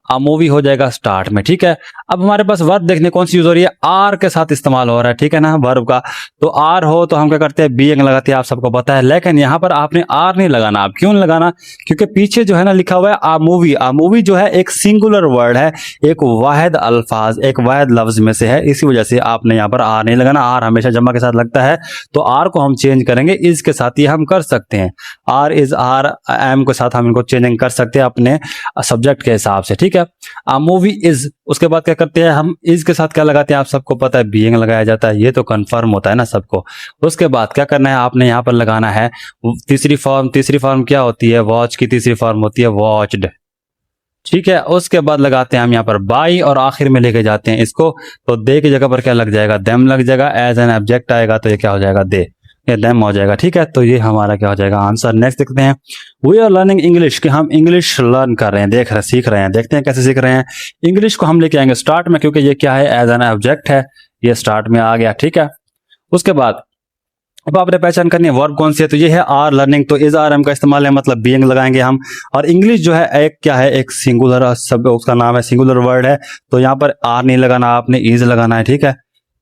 मूवी हो जाएगा स्टार्ट में, ठीक है। अब हमारे पास वर्ब देखने कौन सी यूज हो रही है, आर के साथ इस्तेमाल हो रहा है, ठीक है ना, वर्ब का। तो आर हो तो हम क्या करते हैं, बीइंग लगाते हैं, आप सबको पता है। लेकिन यहाँ पर आपने आर नहीं लगाना। आप क्यों नहीं लगाना, क्योंकि पीछे जो है ना लिखा हुआ है आ मूवी। आ मूवी जो है एक सिंगुलर वर्ड है, एक वाहिद अल्फाज, एक वाहिद लफ्ज में से है, इसी वजह से आपने यहाँ पर आर नहीं लगाना। आर हमेशा जमा के साथ लगता है, तो आर को हम चेंज करेंगे इज के साथ, ये हम कर सकते हैं। आर इज, आर एम के साथ हम इनको चेंजिंग कर सकते हैं अपने सब्जेक्ट के हिसाब से, ठीक है। आ मूवी इज, उसके बाद क्या करते हैं हम, इज के साथ क्या लगाते हैं, आप सबको पता है, बीइंग लगाया जाता है, ये तो कंफर्म होता है ना सबको। उसके बाद क्या करना है, आपने यहाँ पर लगाना है तीसरी फॉर्म क्या होती है, वॉच की तीसरी फॉर्म होती है वॉच्ड, ठीक है। उसके बाद लगाते हैं हम यहाँ पर बाई, और आखिर में लेके जाते हैं इसको, तो दे की जगह पर क्या लग जाएगा, देम लग जाएगा। एज एन ऑब्जेक्ट आएगा तो ये क्या हो जाएगा, दे, ये देम हो जाएगा, ठीक है। तो ये हमारा क्या हो जाएगा आंसर। नेक्स्ट देखते हैं, वी आर लर्निंग इंग्लिश, कि हम इंग्लिश लर्न कर रहे हैं, सीख रहे हैं। देखते हैं कैसे सीख रहे हैं। इंग्लिश को हम लेके आएंगे स्टार्ट में, क्योंकि ये क्या है, एज एन ऑब्जेक्ट है, ये स्टार्ट में आ गया, ठीक है। उसके बाद अब आपने पहचान करनी है वर्ब कौन सी है, तो ये है आर लर्निंग, तो इज आर एम का इस्तेमाल है, मतलब बीइंग लगाएंगे हम। और इंग्लिश जो है एक क्या है, एक सिंगुलर सब, उसका नाम है, सिंगुलर वर्ड है, तो यहाँ पर आर नहीं लगाना, आपने इज लगाना है, ठीक है।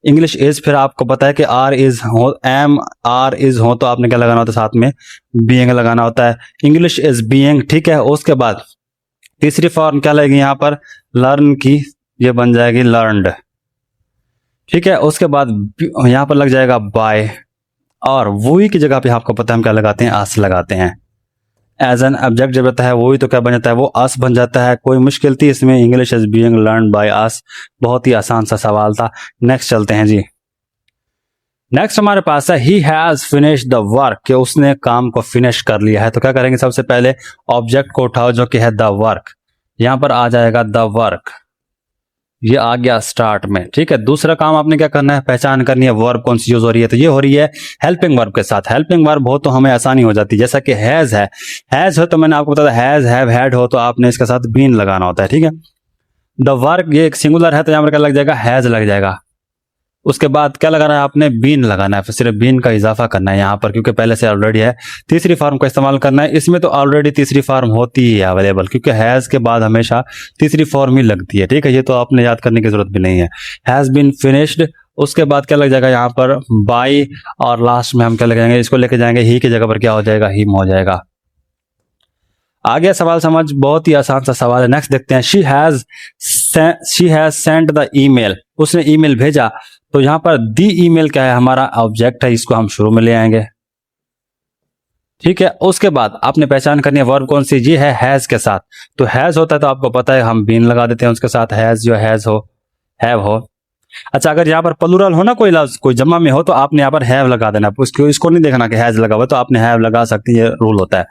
इंग्लिश इज, फिर आपको पता है कि आर इज हो, एम आर इज हो, तो आपने क्या लगाना होता है, साथ में बीइंग लगाना होता है। इंग्लिश इज बीइंग, ठीक है। उसके बाद तीसरी फॉर्म क्या लगेगी यहाँ पर, लर्न की, ये बन जाएगी लर्नड, ठीक है। उसके बाद यहाँ पर लग जाएगा बाय, और वही की जगह पे आपको पता है हम क्या लगाते हैं, आस लगाते हैं। एज एन ऑब्जेक्ट जब रहता है वही, तो क्या बन जाता है, वो अस बन जाता है। कोई मुश्किल थी इसमें, English is being learn by us, बहुत ही आसान सा सवाल था। नेक्स्ट चलते हैं जी। नेक्स्ट हमारे पास है, he has finish the work, कि उसने काम को फिनिश कर लिया है। तो क्या करेंगे, सबसे पहले ऑब्जेक्ट को उठाओ जो कि है द वर्क, यहां पर आ जाएगा द वर्क, ये आ गया स्टार्ट में, ठीक है। दूसरा काम आपने क्या करना है, पहचान करनी है वर्ब कौन सी यूज हो रही है, तो ये हो रही है हेल्पिंग वर्ब के साथ। हेल्पिंग वर्ब हो तो हमें आसानी हो जाती है, जैसा कि हैज है, हैज हो तो मैंने आपको बताया, हैज हैव हैड हो तो आपने इसके साथ बीन लगाना होता है, ठीक है। द वर्क ये एक सिंगुलर है, तो यहां पर क्या लग जाएगा, हैज लग जाएगा। उसके बाद क्या लगाना है, आपने बीन लगाना है, फिर सिर्फ बीन का इजाफा करना है यहाँ पर, क्योंकि पहले से ऑलरेडी है। तीसरी फॉर्म का इस्तेमाल करना है, इसमें तो ऑलरेडी तीसरी फॉर्म होती ही है अवेलेबल, क्योंकि हैज के बाद हमेशा तीसरी फॉर्म ही लगती है, ठीक है। ये तो आपने याद करने की जरूरत भी नहीं है। हैज बीन फिनिश्ड, उसके बाद क्या लग जाएगा यहाँ पर बाई, और लास्ट में हम क्या लगाएंगे, इसको लेके जाएंगे ही की जगह पर क्या हो जाएगा, हिम हो जाएगा। आ गया सवाल समझ, बहुत ही आसान सा सवाल है। नेक्स्ट देखते हैं, she has sent the email, उसने ईमेल भेजा। तो यहां पर दी ईमेल क्या है, हमारा ऑब्जेक्ट है, इसको हम शुरू में ले आएंगे, ठीक है। उसके बाद आपने पहचान करनी है वर्ब कौन सी, ये है हैज के साथ। तो हैज होता है तो आपको पता है हम बीन लगा देते हैं उसके साथ, हैज जो हैज हो, हैव हो। अच्छा, अगर यहाँ पर प्लूरल हो ना, कोई लफ्ज कोई जमा में हो, तो आपने यहाँ पर हैव लगा देना, इसको नहीं देखना कि हैज लगा हुआ, तो आपने हैव लगा सकते हैं, ये रूल होता है।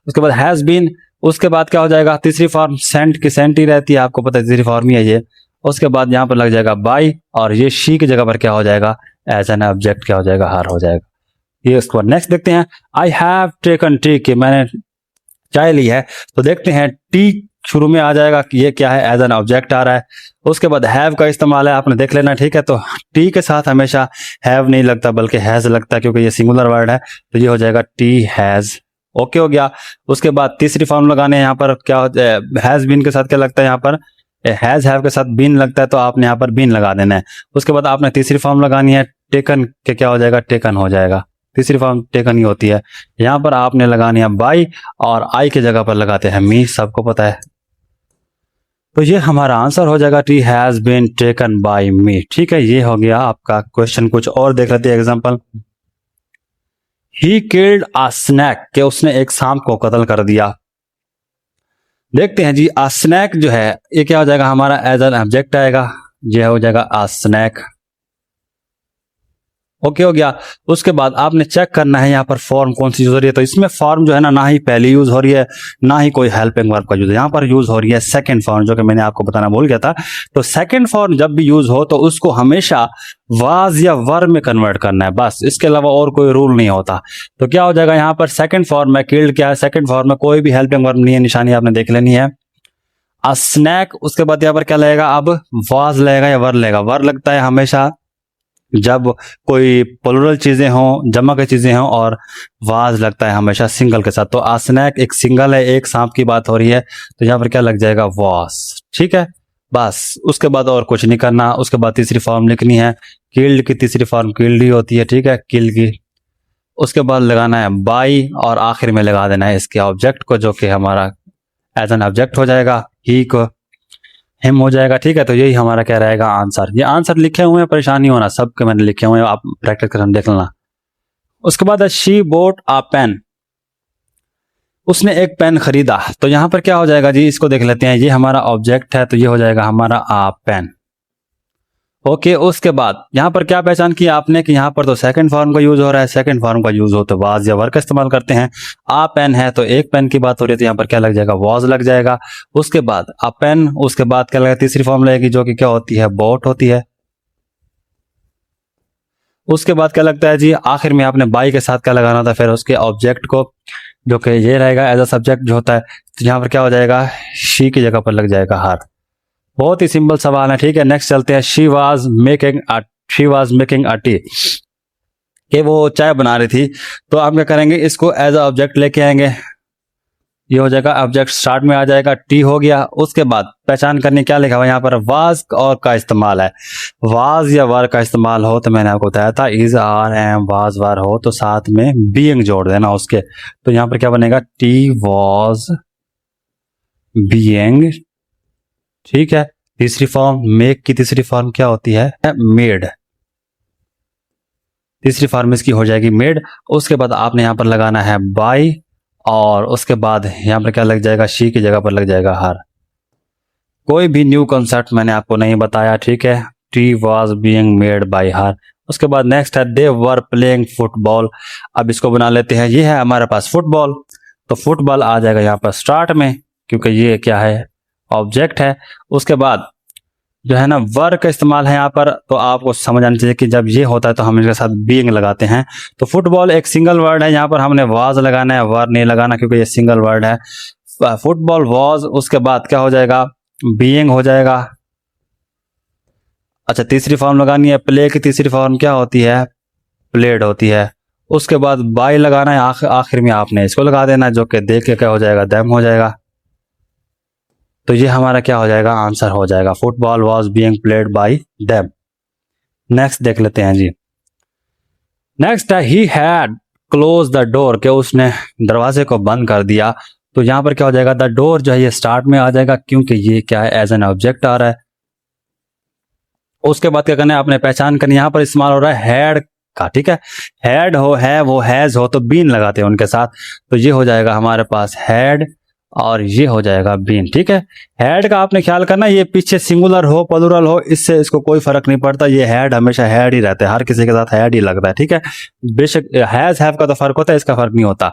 उसके बाद हैज बीन, उसके बाद क्या हो जाएगा, तीसरी फॉर्म सेंट की सेंट ही रहती है, आपको पता है तीसरी फॉर्म ही है ये। उसके बाद यहाँ पर लग जाएगा बाई, और ये शी की जगह पर क्या हो जाएगा, एज एन ऑब्जेक्ट क्या हो जाएगा, हार हो जाएगा। ये उसके बाद नेक्स्ट देखते हैं, आई हैव टेकन टी, कि मैंने चाय ली है। तो देखते हैं टी शुरू में आ जाएगा कि ये क्या है, एज एन ऑब्जेक्ट आ रहा है। उसके बाद हैव का इस्तेमाल है, आपने देख लेना, ठीक है। तो टी के साथ हमेशा हैव नहीं लगता बल्कि हैज लगता है, क्योंकि ये सिंगुलर वर्ड है, तो ये हो जाएगा टी हैज, ओके हो गया। उसके बाद तीसरी फॉर्म लगाने, यहाँ पर क्या हैज बीन के साथ क्या लगता है, यहाँ पर हैज हैव के साथ बीन लगता है, तो आपने यहाँ पर बीन लगा देना है। उसके बाद आपने तीसरी फॉर्म लगानी है, टेकन के क्या हो जाएगा, टेकन हो जाएगा, तीसरी फॉर्म टेकन ही होती है। यहाँ पर आपने लगानी है बाई, और आई की जगह पर लगाते हैं मी, सबको पता है। तो ये हमारा आंसर हो जाएगा, tea has been taken by me, ठीक है। ये हो गया आपका क्वेश्चन। कुछ और देख लेते हैं example, he killed a snake, के उसने एक सांप को कत्ल कर दिया। देखते हैं जी, अ स्नैक जो है ये क्या हो जाएगा, हमारा एज एन ऑब्जेक्ट आएगा, ये हो जाएगा अ स्नैक। ओके हो गया। उसके बाद आपने चेक करना है यहाँ पर फॉर्म कौन सी यूज हो रही है। तो इसमें फॉर्म जो है ना ही पहली यूज हो रही है, ना ही कोई हेल्पिंग वर्ब का यूज है। यहाँ पर यूज हो रही है सेकंड फॉर्म, जो कि मैंने आपको बताना भूल गया था। तो सेकंड फॉर्म जब भी यूज हो तो उसको हमेशा वाज या वर में कन्वर्ट करना है, बस, इसके अलावा और कोई रूल नहीं होता। तो क्या हो जाएगा यहाँ पर सेकंड फॉर्म में किल्ड क्या है, सेकंड फॉर्म में कोई भी हेल्पिंग वर्ब नहीं है, निशानी आपने देख लेनी है। अ स्नैक, उसके बाद यहाँ पर क्या लगेगा, अब वाज लगेगा या वर लगेगा। वर लगता है हमेशा जब कोई प्लुरल चीजें हों, जमा की चीजें हों, और वाज लगता है हमेशा सिंगल के साथ। तो आ स्नैक एक सिंगल है, एक सांप की बात हो रही है, तो यहाँ पर क्या लग जाएगा, वाज। ठीक है, बस उसके बाद और कुछ नहीं करना। उसके बाद तीसरी फॉर्म लिखनी है, किल्ड की तीसरी फॉर्म किल्ड ही होती है, ठीक है, किल की। उसके बाद लगाना है बाई, और आखिर में लगा देना है इसके ऑब्जेक्ट को, जो कि हमारा एज एन ऑब्जेक्ट हो जाएगा, ही को हिम हो जाएगा। ठीक है, तो यही हमारा क्या रहेगा, आंसर। ये आंसर लिखे हुए हैं, परेशान नहीं होना, सबके मैंने लिखे हुए हैं, आप प्रैक्टिस कर देख लेना। उसके बाद शी बोट आ पेन, उसने एक पेन खरीदा। तो यहां पर क्या हो जाएगा जी, इसको देख लेते हैं। ये हमारा ऑब्जेक्ट है, तो ये हो जाएगा हमारा आ पेन। ओके, उसके बाद यहां पर क्या पहचान किया आपने कि यहां पर तो सेकंड फॉर्म का यूज हो रहा है। सेकंड फॉर्म का यूज हो तो वाज या वर का इस्तेमाल करते हैं। आ पेन है तो एक पेन की बात हो रही है, तो यहां पर क्या लग जाएगा, वाज लग जाएगा। उसके बाद आ पेन, उसके बाद क्या लगेगा, तीसरी फॉर्म लगेगी, जो कि क्या होती है, बोट होती है। उसके बाद क्या लगता है जी, आखिर में आपने बाई के साथ क्या लगाना था, फिर उसके ऑब्जेक्ट को, जो कि ये रहेगा एज अ सब्जेक्ट जो होता है। तो यहाँ पर क्या हो जाएगा, शी की जगह पर लग जाएगा हार। बहुत ही सिंपल सवाल है। ठीक है, नेक्स्ट चलते हैं। She was making a T, कि वो चाय बना रही थी। तो हम क्या करेंगे, इसको एज अ ऑब्जेक्ट लेके आएंगे, ये हो जाएगा ऑब्जेक्ट, स्टार्ट में आ जाएगा, टी हो गया। उसके बाद पहचान करने क्या लिखा हुआ, यहाँ पर वाज और का इस्तेमाल है। वाज या वर का इस्तेमाल हो तो मैंने आपको बताया था, is are am was were हो तो साथ में बीइंग जोड़ देना उसके। तो यहाँ पर क्या बनेगा, टी वाज बीइंग। ठीक है, तीसरी फॉर्म मेक की तीसरी फॉर्म क्या होती है, मेड। तीसरी फॉर्म इसकी हो जाएगी मेड। उसके बाद आपने यहाँ पर लगाना है बाय, और उसके बाद यहाँ पर क्या लग जाएगा, शी की जगह पर लग जाएगा हर। कोई भी न्यू कॉन्सेप्ट मैंने आपको नहीं बताया। ठीक है, T was being made by हर। उसके बाद नेक्स्ट है दे वर प्लेइंग फुटबॉल। अब इसको बना लेते हैं, ये है हमारे पास फुटबॉल, तो फुटबॉल आ जाएगा यहाँ पर स्टार्ट में, क्योंकि ये क्या है, ऑब्जेक्ट है। उसके बाद जो है ना वर का इस्तेमाल है यहाँ पर, तो आपको समझ आना चाहिए कि जब ये होता है तो हम इसके साथ बीइंग लगाते हैं। तो फुटबॉल एक सिंगल वर्ड है, यहाँ पर हमने वाज लगाना है, वर नहीं लगाना, क्योंकि ये सिंगल वर्ड है। फुटबॉल वाज, उसके बाद क्या हो जाएगा, बीइंग हो जाएगा। अच्छा, तीसरी फॉर्म लगानी है, प्ले की तीसरी फॉर्म क्या होती है, प्लेड होती है। उसके बाद बाय लगाना है, आखिर में आपने इसको लगा देना, जो कि देख के क्या हो जाएगा, देम हो जाएगा। तो ये हमारा क्या हो जाएगा, आंसर हो जाएगा, football was being played by them. Next देख लेते हैं जी। नेक्स्ट है he had close the door, के उसने दरवाजे को बंद कर दिया। तो यहां पर क्या हो जाएगा, द डोर जो है ये स्टार्ट में आ जाएगा, क्योंकि ये क्या है, एज एन ऑब्जेक्ट आ रहा है। उसके बाद क्या करना है, आपने पहचान करनी, यहां पर इस्तेमाल हो रहा है हैड का। ठीक है, हैड हो, है वो, हैज हो तो बीन लगाते हैं उनके साथ। तो ये हो जाएगा हमारे पास हैड, और ये हो जाएगा बीन। ठीक है, हैड का आपने ख्याल करना, ये पीछे सिंगुलर हो प्लुरल हो इससे इसको कोई फर्क नहीं पड़ता, ये हैड हमेशा हैड ही रहता है, हर किसी के साथ हैड ही लगता है। ठीक है, बेशक हैज हैव का तो फर्क होता है, इसका फर्क नहीं होता।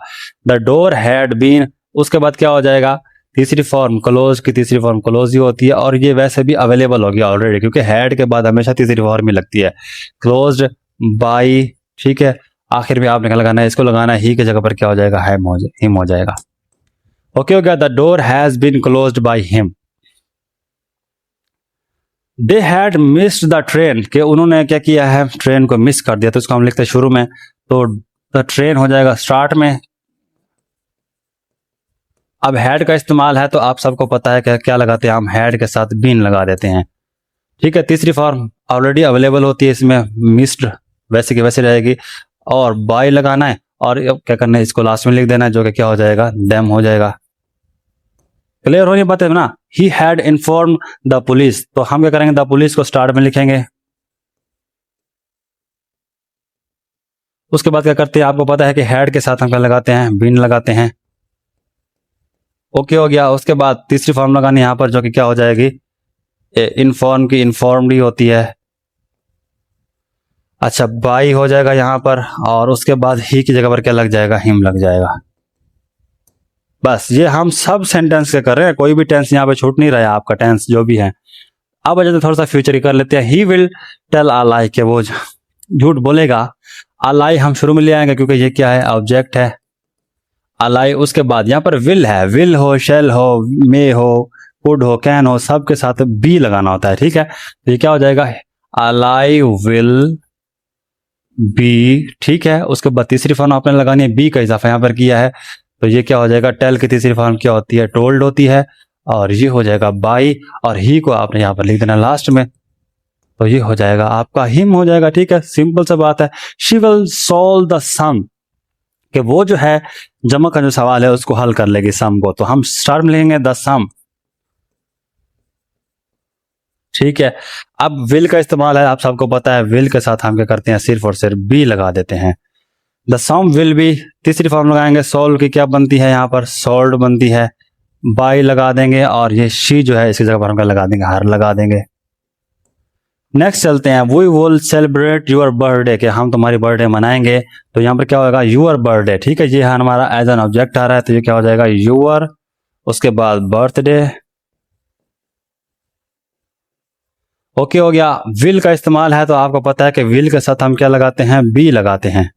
The door had been. उसके बाद क्या हो जाएगा, तीसरी फॉर्म क्लोज की तीसरी फॉर्म क्लोज ही होती है, और ये वैसे भी अवेलेबल हो गया ऑलरेडी, क्योंकि हैड के बाद हमेशा तीसरी फॉर्म ही लगती है, क्लोज्ड बाय। ठीक है, आखिर में आपने क्या लगाना है, इसको लगाना है, ही की जगह पर क्या हो जाएगा, हिम हो जाएगा। ओके हो गया, the door has been closed by him. They had missed the train, के उन्होंने क्या किया है, ट्रेन को मिस कर दिया। तो इसको हम लिखते हैं शुरू में, तो द ट्रेन हो जाएगा स्टार्ट में। अब हैड का इस्तेमाल है तो आप सबको पता है कि क्या लगाते हैं हम, हैड के साथ बीन लगा देते हैं। ठीक है, तीसरी फॉर्म ऑलरेडी अवेलेबल होती है इसमें, मिस्ड वैसे की वैसे रहेगी, और बाय लगाना है, और क्या करना है, इसको लास्ट में लिख देना है, जो कि क्या हो जाएगा, देम हो जाएगा। क्लियर हो रही बात है ना। He had inform the police, तो हम क्या करेंगे, द पुलिस को स्टार्ट में लिखेंगे। उसके बाद क्या करते हैं, आपको पता है कि हैड के साथ हम क्या लगाते हैं, बीन लगाते हैं। ओके हो गया। उसके बाद तीसरी फॉर्म लगानी यहां पर, जो कि क्या हो जाएगी, इन्फॉर्म की इन्फॉर्म्ड ही होती है। अच्छा, बाई हो जाएगा यहाँ पर, और उसके बाद ही की जगह पर क्या लग जाएगा, हिम लग जाएगा। बस ये हम सब सेंटेंस के कर रहे हैं, कोई भी टेंस यहाँ पे छूट नहीं रहा है, आपका टेंस जो भी है। अब वजह थोड़ा सा फ्यूचर ही कर लेते हैं। ही विल टेल अ लाई, के वो झूठ बोलेगा। अ लाई हम शुरू में ले आएंगे क्योंकि ये क्या है, ऑब्जेक्ट है। अ लाई, उसके बाद यहाँ पर विल है, विल हो, शेल हो, मे हो, कुड हो, कैन हो, सब के साथ बी लगाना होता है, ठीक है। तो ये क्या हो जाएगा, अ लाई विल बी, ठीक है। उसके बाद तीसरी फॉर्म आपने लगानी है, बी का इजाफा यहाँ पर किया है, तो ये क्या हो जाएगा, टेल की तीसरी फॉर्म क्या होती है, टोल्ड होती है, और ये हो जाएगा बाई, और ही को आपने यहाँ पर लिख देना लास्ट में, तो ये हो जाएगा आपका हिम हो जाएगा, ठीक है। सिंपल सा बात है। शी विल सॉल्व द सम, कि वो जो है जमा का जो सवाल है उसको हल कर लेगी सम को, तो हम स्टार्ट में लेंगे द सम, ठीक है। अब विल का इस्तेमाल है, आप सबको पता है, विल के साथ हम क्या करते हैं, सिर्फ और सिर्फ बी लगा देते हैं। द सम विल बी, तीसरी फॉर्म लगाएंगे, सोल्व की क्या बनती है यहाँ पर, सोल्ड बनती है, बाई लगा देंगे, और ये शी जो है इसकी जगह पर हम क्या लगा देंगे, हर लगा देंगे। नेक्स्ट चलते हैं, we will celebrate your birthday, के हम तुम्हारी बर्थडे मनाएंगे, तो यहाँ पर क्या होगा, योर बर्थडे, ठीक है। ये हमारा एज एन ऑब्जेक्ट आ रहा है, तो ये क्या हो जाएगा, योर, उसके बाद बर्थडे, ओके हो गया। विल का इस्तेमाल है, तो आपको पता है कि विल के साथ हम क्या लगाते हैं, बी लगाते हैं,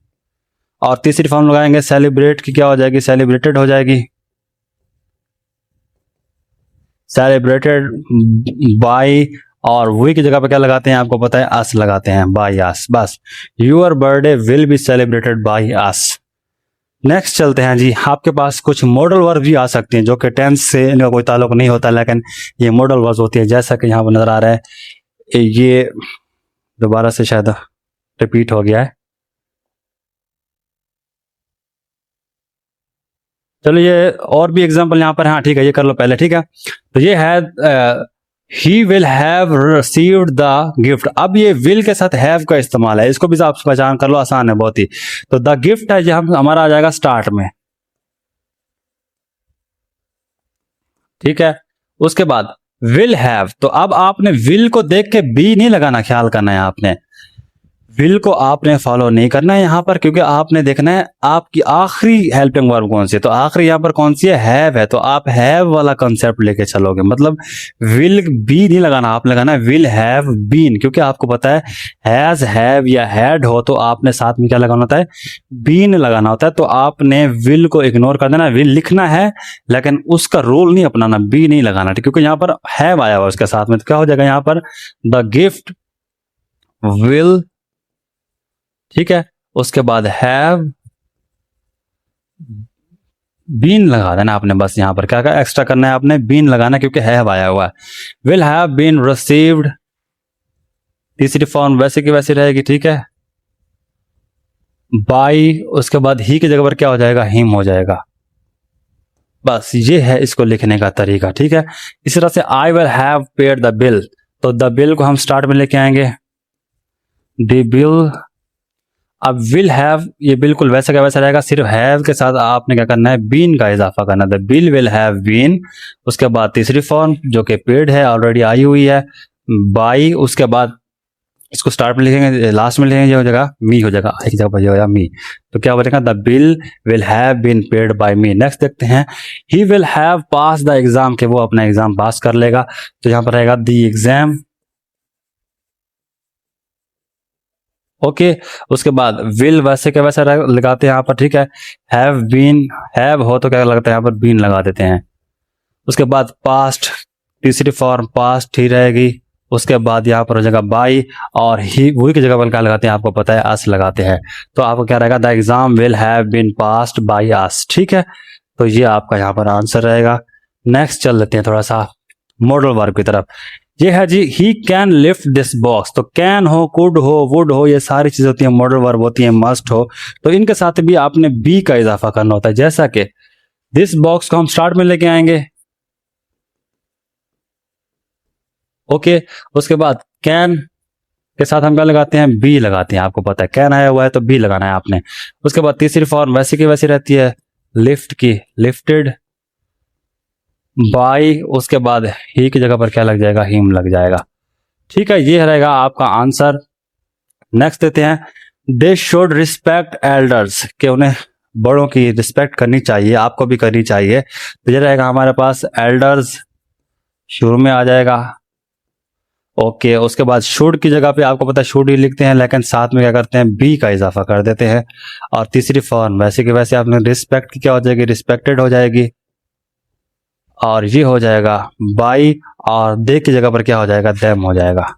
और तीसरी फॉर्म लगाएंगे सेलिब्रेट की, क्या हो जाएगी, सेलिब्रेटेड हो जाएगी, सेलिब्रेटेड बाय, और वी की जगह पे क्या लगाते हैं, आपको पता है, अस लगाते हैं, बाय अस, बस। Your birthday will be celebrated by us. Next चलते हैं जी, आपके पास कुछ मॉडल वर्ब भी आ सकते हैं जो कि टेंस से इनका कोई ताल्लुक नहीं होता, लेकिन ये मॉडल वर्ब होती है, जैसा कि यहाँ पर नजर आ रहा है, ये दोबारा से शायद रिपीट हो गया है, चलो ये और भी एग्जांपल यहाँ पर, हाँ ठीक है, ये कर लो पहले, ठीक है। तो ये है ही will have received the gift. अब ये विल के साथ हैव का इस्तेमाल है, इसको भी आप पहचान कर लो, आसान है बहुत ही। तो द गिफ्ट है, ये हमारा आ जाएगा स्टार्ट में, ठीक है। उसके बाद विल हैव, तो अब आपने विल को देख के बी नहीं लगाना, ख्याल करना है आपने, विल को आपने फॉलो नहीं करना है यहाँ पर, क्योंकि आपने देखना है आपकी आखिरी हेल्पिंग वर्ब कौन सी है, तो आखिरी यहाँ पर कौन सी है, हैव है, तो आप हैव वाला कंसेप्ट लेके चलोगे, मतलब विल बी नहीं लगाना, आप लगाना है विल हैव बीन, क्योंकि आपको पता है हैज, हैव या हैड हो तो आपने साथ में क्या लगाना होता है, बीन लगाना होता है, तो आपने विल को इग्नोर कर देना, विल लिखना है लेकिन उसका रोल नहीं अपनाना, बी नहीं लगाना, क्योंकि यहाँ पर हैव आया हुआ उसके साथ में, तो क्या हो जाएगा यहाँ पर, द गिफ्ट विल, ठीक है। उसके बाद हैव बीन लगा देना आपने, बस यहाँ पर क्या क्या एक्स्ट्रा करना है आपने, बीन लगाना, क्योंकि हैव आया हुआ है। विल हैव बीन रिसीव्ड, तीसरी फॉर्म वैसे की वैसी रहेगी, ठीक है, बाई, उसके बाद ही की जगह पर क्या हो जाएगा, हिम हो जाएगा, बस ये है इसको लिखने का तरीका, ठीक है। इसी तरह से I will have paid the bill, तो द बिल को हम स्टार्ट में लेके आएंगे, द बिल। अब विल हैव ये बिल्कुल वैसा का वैसा रहेगा, सिर्फ हैव के साथ आपने क्या करना है, बीन का इजाफा करना है, बिल विल हैव बीन। उसके बाद तीसरी फॉर्म जो कि पेड है, ऑलरेडी आई हुई है, बाई, उसके बाद इसको स्टार्ट में लिखेंगे, लास्ट में लिखेंगे, ये हो जाएगा मी, हो जाएगा एक जगह पर, ये हो जाएगा मी, तो क्या बनेगा, the bill will have been paid by me. Next देखते हैं, he will have pass the exam, के वो अपना एग्जाम पास कर लेगा, तो यहाँ पर रहेगा द एग्जाम, ओके। उसके बाद विल वैसे के वैसे लगाते हैं यहाँ पर, ठीक है। हैव बीन, हैव हो तो क्या लगता है यहाँ पर, बीन लगा देते हैं। उसके बाद पास्ट, तीसरी फॉर्म पास्ट ही रहेगी। उसके बाद यहाँ पर हो जाएगा बाई, और ही वही की जगह पर क्या लगाते हैं, आपको पता है, अस लगाते हैं, तो आपको क्या रहेगा, the exam will have been passed by us, ठीक है। तो ये आपका यहाँ पर आंसर रहेगा। नेक्स्ट चल लेते हैं थोड़ा सा मॉडल वर्ब की तरफ। ये है जी, he can lift this box, तो कैन हो, कुड हो, वुड हो, ये सारी चीजें होती हैं मॉडल वर्ब होती हैं, मस्ट हो, तो इनके साथ भी आपने बी का इजाफा करना होता है, जैसा कि दिस बॉक्स को हम स्टार्ट में लेके आएंगे, ओके। उसके बाद कैन के साथ हम क्या लगाते हैं, बी लगाते हैं, आपको पता है कैन आया हुआ है तो बी लगाना है आपने। उसके बाद तीसरी फॉर्म वैसी की वैसी रहती है, लिफ्ट की, लिफ्टेड बाई, उसके बाद ही की जगह पर क्या लग जाएगा, हिम लग जाएगा, ठीक है। ये रहेगा आपका आंसर नेक्स्ट देते हैं दे शुड रिस्पेक्ट एल्डर्स, कि उन्हें बड़ों की रिस्पेक्ट करनी चाहिए, आपको भी करनी चाहिए। तो ये रहेगा हमारे पास एल्डर्स शुरू में आ जाएगा। ओके, उसके बाद शुड की जगह पे आपको पता है शुड ही लिखते हैं, लेकिन साथ में क्या करते हैं बी का इजाफा कर देते हैं। और तीसरी फॉर्म वैसे कि वैसे आपने रिस्पेक्ट की क्या हो जाएगी, रिस्पेक्टेड हो जाएगी। और ये हो जाएगा बाई, और दे की जगह पर क्या हो जाएगा, देम हो जाएगा।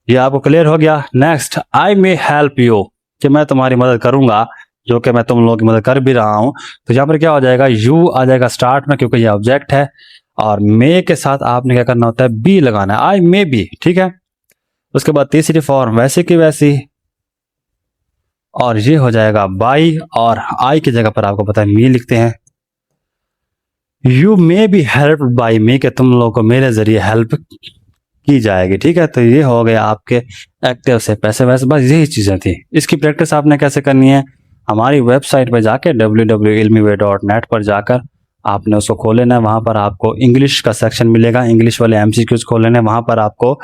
ये आपको क्लियर हो गया। Next, I may help you, कि मैं तुम्हारी मदद करूंगा, जो कि मैं तुम लोगों की मदद कर भी रहा हूं। तो यहाँ पर क्या हो जाएगा, यू आ जाएगा स्टार्ट में, क्योंकि ये ऑब्जेक्ट है। और मे के साथ आपने क्या करना होता है, बी लगाना है, आई मे बी, ठीक है। उसके बाद तीसरी फॉर्म वैसे की वैसी, और ये हो जाएगा बाई, और आई की जगह पर आपको पता है मी लिखते हैं। You may be help by me, के तुम लोगों को मेरे जरिए हेल्प की जाएगी, ठीक है। तो ये हो गया आपके एक्टिव से पैसे वैसे, बस यही चीजें थी। इसकी प्रैक्टिस आपने कैसे करनी है, हमारी वेबसाइट पर जाके www.ilmiway.net पर जाकर आपने उसको खोल लेना है। वहां पर आपको इंग्लिश का सेक्शन मिलेगा, इंग्लिश वाले एमसीक्यूज खोल लेने, वहां पर आपको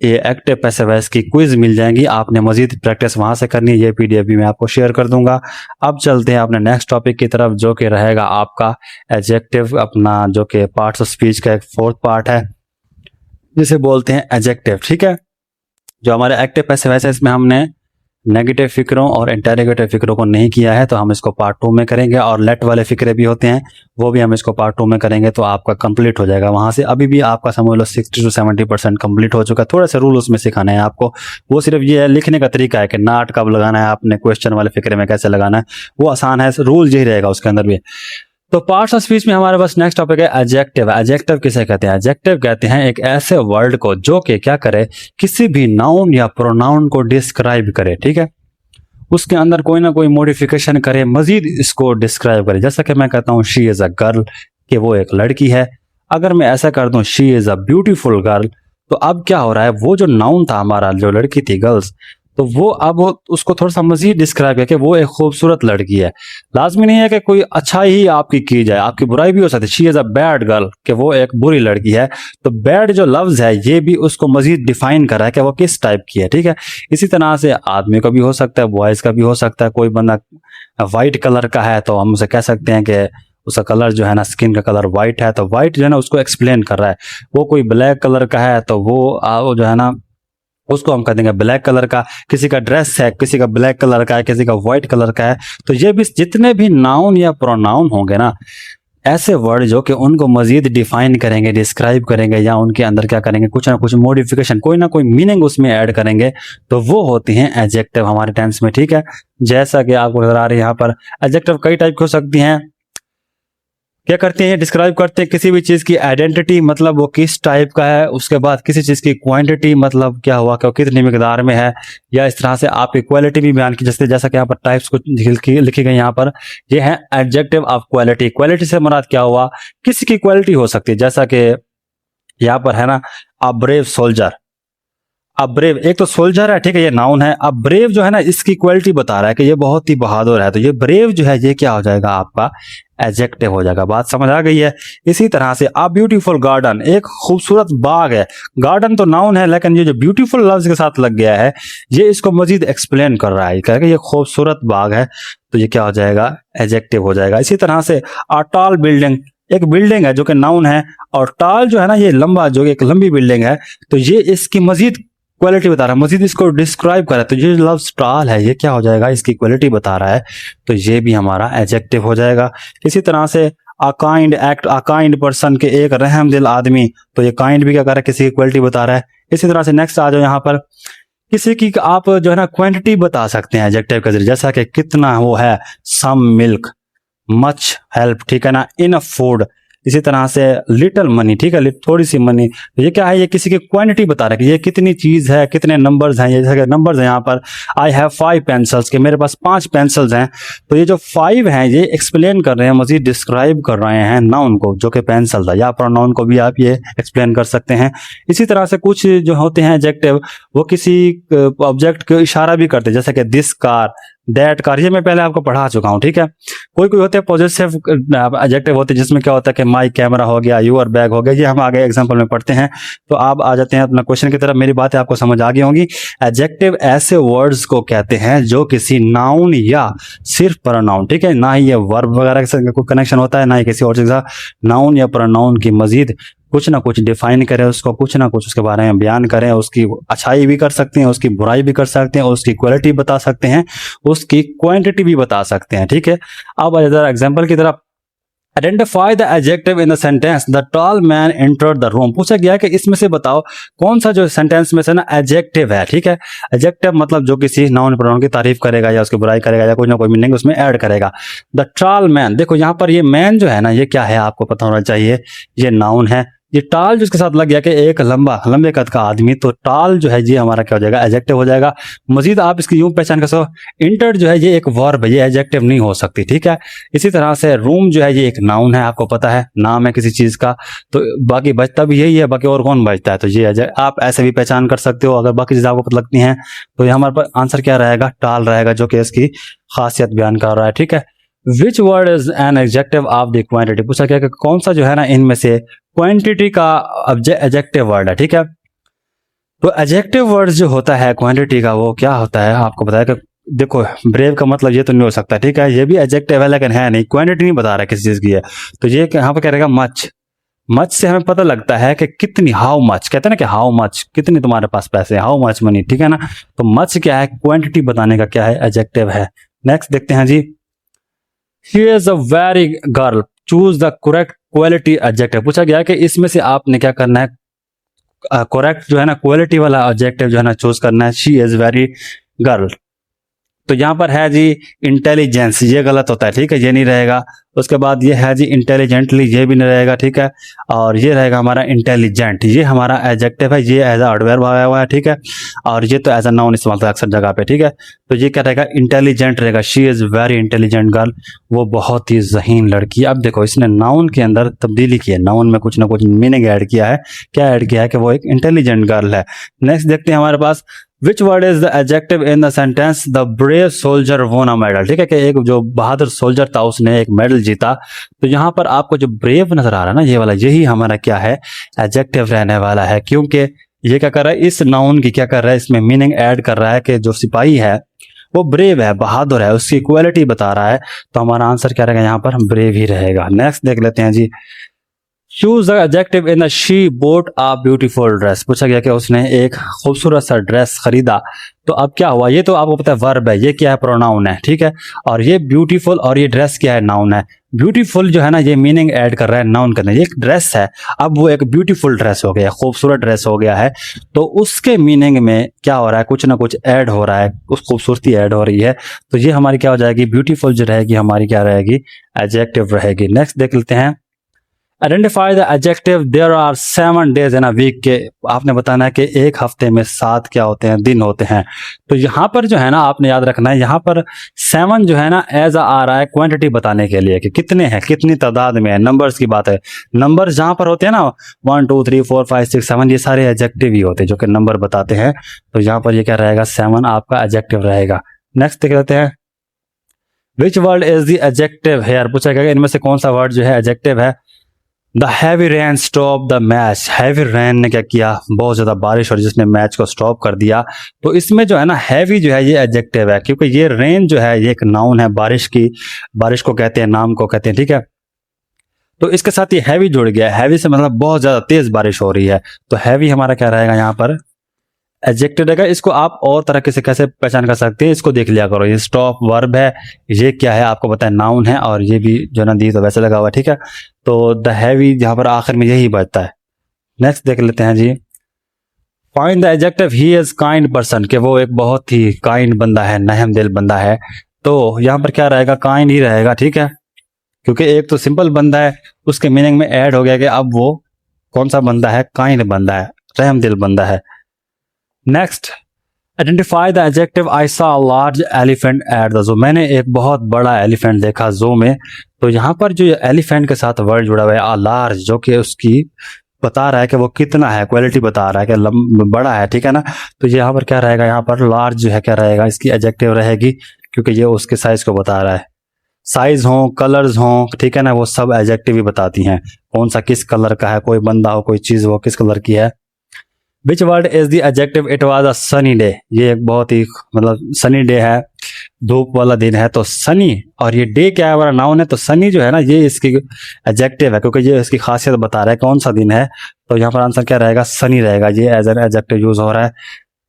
ये एक्टिव पैसे वैस की क्विज मिल जाएंगी। आपने मजीद प्रैक्टिस वहां से करनी है, ये पीडीएफ भी मैं आपको शेयर कर दूंगा। अब चलते हैं अपने नेक्स्ट टॉपिक की तरफ, जो कि रहेगा आपका एडजेक्टिव, अपना जो कि पार्ट्स ऑफ स्पीच का एक फोर्थ पार्ट है, जिसे बोलते हैं एडजेक्टिव, ठीक है। जो हमारे एक्टिव पैसिव वॉइस है, इसमें हमने नेगेटिव फिक्रों और इंटेरोगेटिव फिक्रों को नहीं किया है, तो हम इसको पार्ट 2 में करेंगे। और लेट वाले फिक्रे भी होते हैं, वो भी हम इसको पार्ट 2 में करेंगे, तो आपका कंप्लीट हो जाएगा वहां से। अभी भी आपका समझ लो 60 to 70% कंप्लीट हो चुका है। थोड़े से रूल उसमें सिखाने हैं आपको, वो सिर्फ ये है लिखने का तरीका है कि नाट कब लगाना है, आपने क्वेश्चन वाले फिक्रे में कैसे लगाना है, वो आसान है, रूल यही रहेगा उसके अंदर भी। तो पार्ट्स ऑफ स्पीच में हमारे पास नेक्स्ट टॉपिक है एडजेक्टिव। एडजेक्टिव किसे कहते हैं, एडजेक्टिव कहते हैं एक ऐसे वर्ड को जो कि क्या करे, किसी भी नाउन या प्रोनाउन को डिस्क्राइब करे, ठीक है। उसके अंदर कोई ना कोई मॉडिफिकेशन करे, मजीद इसको डिस्क्राइब करे। जैसा कि मैं कहता हूँ शी इज अ गर्ल, कि वो एक लड़की है। अगर मैं ऐसा कर दूं she is a beautiful girl, तो अब क्या हो रहा है, वो जो नाउन था हमारा, जो लड़की थी गर्ल्स, तो वो अब उसको थोड़ा सा मजीद डिस्क्राइब है कि वो एक खूबसूरत लड़की है। लाजमी नहीं है कि कोई अच्छाई ही आपकी की जाए, आपकी बुराई भी हो सकती है। She is a bad girl, कि वो एक बुरी लड़की है। तो बैड जो लफ्ज है ये भी उसको मजीद डिफाइन कर रहा है कि वो किस टाइप की है, ठीक है। इसी तरह से आदमी का भी हो सकता है, बॉयज का भी हो सकता है। कोई बंदा वाइट कलर का है तो हम उसे कह सकते हैं कि उसका कलर जो है ना, स्किन का कलर वाइट है, तो वाइट जो है ना उसको एक्सप्लेन कर रहा है। वो कोई ब्लैक कलर का है तो वो जो है ना उसको हम कह देंगे ब्लैक कलर का। किसी का ड्रेस है, किसी का ब्लैक कलर का है, किसी का व्हाइट कलर का है। तो ये भी जितने भी नाउन या प्रोनाउन होंगे ना, ऐसे वर्ड जो कि उनको मजीद डिफाइन करेंगे, डिस्क्राइब करेंगे, या उनके अंदर क्या करेंगे, कुछ ना कुछ मॉडिफिकेशन, कोई ना कोई मीनिंग उसमें ऐड करेंगे, तो वो होते हैं एडजेक्टिव हमारे टेंस में, ठीक है। जैसा कि आपको नजर आ रही है यहाँ पर, एडजेक्टिव कई टाइप की हो सकती हैं। क्या करते हैं, डिस्क्राइब करते हैं किसी भी चीज की आइडेंटिटी, मतलब वो किस टाइप का है। उसके बाद किसी चीज की क्वांटिटी, मतलब क्या हुआ कि वो कितनी मिकदार में है। या इस तरह से आपकी क्वालिटी भी बयान की, जैसा कि यहाँ पर टाइप्स कुछ लिखी गई यहाँ पर, ये है एडजेक्टिव ऑफ क्वालिटी। क्वालिटी से मुराद क्या हुआ, किसी की क्वालिटी हो सकती है, जैसा कि यहाँ पर है ना, अ ब्रेव सोल्जर। अब ब्रेव एक तो सोल्जर है, ठीक है, ये नाउन है। अब ब्रेव जो है ना, इसकी क्वालिटी बता रहा है कि ये बहुत ही बहादुर है, तो ये ब्रेव जो है ये क्या हो जाएगा, आपका एडजेक्टिव हो जाएगा। बात समझ आ गई है। इसी तरह से अ ब्यूटीफुल गार्डन, एक खूबसूरत बाग है। गार्डन तो नाउन है, लेकिन ये जो ब्यूटीफुल लफ्ज के साथ लग गया है, ये इसको मजीद एक्सप्लेन कर रहा है, कह ये खूबसूरत बाग है, तो ये क्या हो जाएगा, एडजेक्टिव हो जाएगा। इसी तरह से अ टॉल बिल्डिंग, एक बिल्डिंग है जो कि नाउन है, और टॉल जो है ना, ये लंबा, जो एक लंबी बिल्डिंग है, तो ये इसकी मजीद क्वालिटी बता रहा है, मजीद इसको डिस्क्राइब कर रहा है। तो ये लफ्ज टॉल है, ये क्या हो जाएगा, इसकी क्वालिटी बता रहा है, तो ये भी हमारा एडजेक्टिव हो जाएगा। इसी तरह से a kind act, a kind person, के एक रहमदिल आदमी, तो ये काइंड भी क्या कर रहा है, किसी की क्वालिटी बता रहा है। इसी तरह से नेक्स्ट आ जाओ यहाँ पर, किसी की आप जो है ना क्वांटिटी बता सकते हैं एडजेक्टिव के जरिए, जैसा कि कितना वो है, सम मिल्क, मच हेल्प, ठीक है ना, इनफ फूड। इसी तरह से लिटिल मनी, ठीक है, थोड़ी सी मनी, तो ये क्या है, ये किसी की क्वांटिटी बता रहा है कि ये कितनी चीज है, कितने नंबर्स हैं। जैसे नंबर्स हैं यहाँ पर, आई हैव 5 पेंसिल्स, के मेरे पास 5 पेंसिल्स हैं। तो ये जो 5 हैं ये एक्सप्लेन कर रहे हैं, मजीद डिस्क्राइब कर रहे हैं नाउन को, जो कि पेंसिल था, या प्रोनाउन को भी आप ये एक्सप्लेन कर सकते हैं। इसी तरह से कुछ जो होते हैं एडजेक्टिव, वो किसी ऑब्जेक्ट को इशारा भी करते हैं, जैसे कि दिस कार, दैट कार, ये मैं पहले आपको पढ़ा चुका हूँ, ठीक है। कोई कोई होते हैं पॉजिटिव एडजेक्टिव होते हैं जिसमें क्या होता है कि माई कैमरा हो गया, यूर बैग हो गया, ये हम आगे एग्जांपल में पढ़ते हैं। तो आप आ जाते हैं अपना क्वेश्चन की तरफ, मेरी बातें आपको समझ आ गई होंगी। एडजेक्टिव ऐसे वर्ड्स को कहते हैं जो किसी नाउन या सिर्फ प्रोनाउन, ठीक है, ना ही ये वर्ब वगैरह के साथ कोई कनेक्शन होता है, ना ही किसी और चीज का, नाउन या प्रोनाउन की मजीद कुछ ना कुछ डिफाइन करें उसको, कुछ ना कुछ उसके बारे में बयान करें, उसकी अच्छाई भी कर सकते हैं, उसकी बुराई भी कर सकते हैं, उसकी क्वालिटी बता सकते हैं, उसकी क्वांटिटी भी बता सकते हैं, ठीक है। अब जरा एग्जांपल की तरफ, identify the adjective in the sentence the tall man entered the room. पूछा गया कि इसमें से बताओ कौन सा जो सेंटेंस में से ना एडजेक्टिव है, ठीक है। एडजेक्टिव मतलब जो किसी नाउन प्रोनाउन की तारीफ करेगा या उसकी बुराई करेगा या कोई ना कोई मीनिंग उसमें ऐड करेगा। द टॉल मैन, देखो यहाँ पर ये मैन जो है ना, ये क्या है आपको पता होना चाहिए, ये नाउन है। ये टाल जिसके साथ लग गया कि एक लंबे कद का आदमी, तो टाल जो है ये हमारा क्या हो जाएगा, एडजेक्टिव हो जाएगा। मजीद आप इसकी यूं पहचान कर सको, इंटर्ड जो है ये एक वर्ब है, ये एडजेक्टिव नहीं हो सकती, ठीक है। इसी तरह से रूम जो है ये एक नाउन है, आपको पता है, नाम है किसी चीज का, तो बाकी बचता भी यही है, बाकी और कौन बचता है, तो ये आप ऐसे भी पहचान कर सकते हो। अगर बाकी चीजें आपको पता लगती हैं तो ये हमारे पास आंसर क्या रहेगा, टाल रहेगा, जो कि इसकी खासियत बयान कर रहा है, ठीक है। विच word is an adjective of the quantity, पूछा गया कि कौन सा जो है ना इनमें से क्वांटिटी का एडजेक्टिव वर्ड है, ठीक है। तो एडजेक्टिव वर्ड जो होता है क्वांटिटी का, वो क्या होता है आपको बताया कि देखो, ब्रेव का मतलब ये तो नहीं हो सकता, ठीक है, ये भी एडजेक्टिव है लेकिन है नहीं, क्वांटिटी नहीं बता रहा है किसी चीज की है। तो ये यहाँ पर क्या रहेगा, मच। मच से हमें पता लगता है कि कितनी, हाउ मच, कहते हैं ना कि हाउ मच, कितनी तुम्हारे पास पैसे, हाउ मच मनी, ठीक है ना। तो मच क्या है, क्वांटिटी बताने का क्या है, एडजेक्टिव है। नेक्स्ट देखते हैं जी, she is a very girl, choose the correct quality adjective. पूछा गया कि इसमें से आपने क्या करना है, करेक्ट जो है ना क्वालिटी वाला एडजेक्टिव जो है ना चूज करना है। शी इज वेरी गर्ल, तो यहाँ पर है जी इंटेलिजेंस, ये गलत होता है, ठीक है, ये नहीं रहेगा। उसके बाद ये है जी इंटेलिजेंटली, ये भी नहीं रहेगा, ठीक है। और ये रहेगा हमारा इंटेलिजेंट, ये हमारा एडजेक्टिव है, ये एज एडवर्ब आया हुआ है, ठीक है। और ये तो एज अ नाउन इस्तेमाल होता है अक्सर जगह पे, ठीक है। तो ये क्या रहेगा, इंटेलिजेंट रहेगा। She is very intelligent girl, वो बहुत ही ज़हीन लड़की। अब देखो इसने नाउन के अंदर तब्दीली की है, नाउन में कुछ ना कुछ मीनिंग ऐड किया है। क्या ऐड किया है कि वो एक इंटेलिजेंट गर्ल है। नेक्स्ट देखते हैं हमारे पास, which word is the adjective in the sentence the brave soldier won a medal, ठीक है, कि एक जो बहादुर सोल्जर था उसने एक मेडल जीता। तो यहाँ पर आपको जो ब्रेव नजर आ रहा है ना, ये वाला, यही हमारा क्या है, एडजेक्टिव रहने वाला है, क्योंकि ये क्या कर रहा है, इस नाउन की क्या कर रहा है, इसमें मीनिंग ऐड कर रहा है कि जो सिपाही है वो ब्रेव है, बहादुर है, उसकी क्वालिटी बता रहा है। तो हमारा आंसर क्या रहेगा, यहाँ पर ब्रेव ही रहेगा। नेक्स्ट देख लेते हैं जी, choose the adjective in the she bought a beautiful dress. पूछा गया कि उसने एक खूबसूरत सा ड्रेस खरीदा। तो अब क्या हुआ, ये तो आपको पता है वर्ब है, ये क्या है, प्रोनाउन है, ठीक है। और ये ब्यूटीफुल और ये ड्रेस क्या है, नाउन है। ब्यूटीफुल जो है ना ये मीनिंग ऐड कर रहा है नाउन करने, ये एक ड्रेस है, अब वो एक ब्यूटीफुल ड्रेस हो गया, खूबसूरत ड्रेस हो गया है। तो उसके मीनिंग में क्या हो रहा है, कुछ ना कुछ ऐड हो रहा है, उस खूबसूरती ऐड हो रही है। तो ये हमारी क्या हो जाएगी, ब्यूटीफुल जो रहेगी हमारी क्या रहेगी, एडजेक्टिव रहेगी। नेक्स्ट देख लेते हैं, identify the adjective there are 7 days in a week, के आपने बताना है कि एक हफ्ते में 7 क्या होते हैं, दिन होते हैं। तो यहाँ पर जो है ना आपने याद रखना है, यहाँ पर 7 जो है ना एज आ रहा है क्वांटिटी बताने के लिए कि कितने हैं, कितनी तादाद में है, नंबर्स की बात है। नंबर जहाँ पर होते हैं ना 1 2 3 4 5 6 7, ये सारे एडजेक्टिव ही होते हैं जो कि नंबर बताते हैं। तो यहाँ पर ये क्या रहेगा, 7 आपका एडजेक्टिव रहेगा। नेक्स्ट देख लेते हैं, which word is the adjective here. पूछा गया इनमें से कौन सा वर्ड जो है एडजेक्टिव है। The heavy rain stop the match, heavy rain ने क्या किया, बहुत ज्यादा बारिश और जिसने मैच को स्टॉप कर दिया। तो इसमें जो है ना हैवी जो है ये एडजेक्टिव है, क्योंकि ये रेन जो है ये एक नाउन है, बारिश की, बारिश को कहते हैं, नाम को कहते हैं, ठीक है। तो इसके साथ ये हैवी जुड़ गया, हैवी से मतलब बहुत ज्यादा तेज बारिश हो रही है। तो हैवी हमारा क्या रहेगा यहाँ पर, एडजेक्टिव रहेगा। इसको आप और तरीके से कैसे पहचान कर सकते हैं, इसको देख लिया करो, ये स्टॉप वर्ब है, ये क्या है आपको पता है, नाउन है, और ये भी जो ना दी तो वैसे लगा हुआ, ठीक है। तो द हैवी यहाँ पर आखिर में यही बचता है। नेक्स्ट देख लेते हैं जी, find the adjective he is kind person, के वो एक बहुत ही काइंड बंदा है, नहम दिल बंदा है। तो यहाँ पर क्या रहेगा, काइंड ही रहेगा, ठीक है, क्योंकि एक तो सिंपल बंदा है, उसके मीनिंग में ऐड हो गया कि अब वो कौन सा बंदा है, काइंड बंदा है, रहम दिल बंदा है। Next, identify the adjective I saw a large elephant at the zoo, मैंने एक बहुत बड़ा एलिफेंट देखा ज़ू में। तो यहाँ पर जो एलिफेंट के साथ वर्ड जुड़ा हुआ है आ लार्ज, जो कि उसकी बता रहा है कि वो कितना है, क्वालिटी बता रहा है कि बड़ा है, ठीक है ना। तो यहाँ पर क्या रहेगा, यहाँ पर लार्ज जो है क्या रहेगा, इसकी एडजेक्टिव रहेगी, क्योंकि ये उसके साइज को बता रहा है। साइज हो, कलर्स हो, ठीक है ना, वो सब एडजेक्टिव ही बताती हैं। कौन सा किस कलर का है, कोई बंदा हो, कोई चीज हो, किस कलर की है। विच word is the adjective, it was a sunny day. ये एक बहुत ही मतलब सनी डे है, धूप वाला दिन है, तो सनी। और ये डे क्या है, हमारा नाउन है, तो सनी जो है ना ये इसकी एडजेक्टिव है, क्योंकि ये इसकी खासियत बता रहा है कौन सा दिन है। तो यहाँ पर आंसर क्या रहेगा, सनी रहेगा। ये एज एन एडजेक्टिव यूज हो रहा है।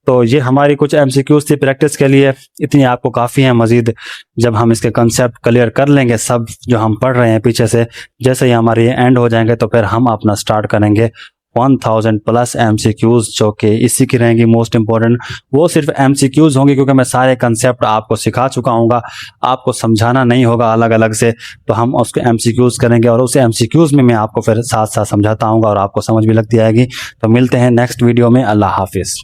तो ये हमारी कुछ एमसीक्यूज थी प्रैक्टिस के लिए, इतनी आपको काफ़ी है। मजीद जब हम इसके कंसेप्ट क्लियर कर लेंगे सब जो हम पढ़ रहे हैं पीछे से, जैसे ही हमारे एंड हो जाएंगे तो फिर हम अपना स्टार्ट करेंगे 1000 प्लस एमसीक्यूज, जो कि इसी की रहेंगी मोस्ट इंपॉर्टेंट। वो सिर्फ एमसीक्यूज होंगी क्योंकि मैं सारे कंसेप्ट आपको सिखा चुका हूँगा, आपको समझाना नहीं होगा अलग अलग से। तो हम उसके एमसीक्यूज करेंगे और उस एमसीक्यूज में मैं आपको फिर साथ साथ समझाता हूँगा और आपको समझ भी लगती आएगी। तो मिलते हैं नेक्स्ट वीडियो में। अल्लाह हाफिज़।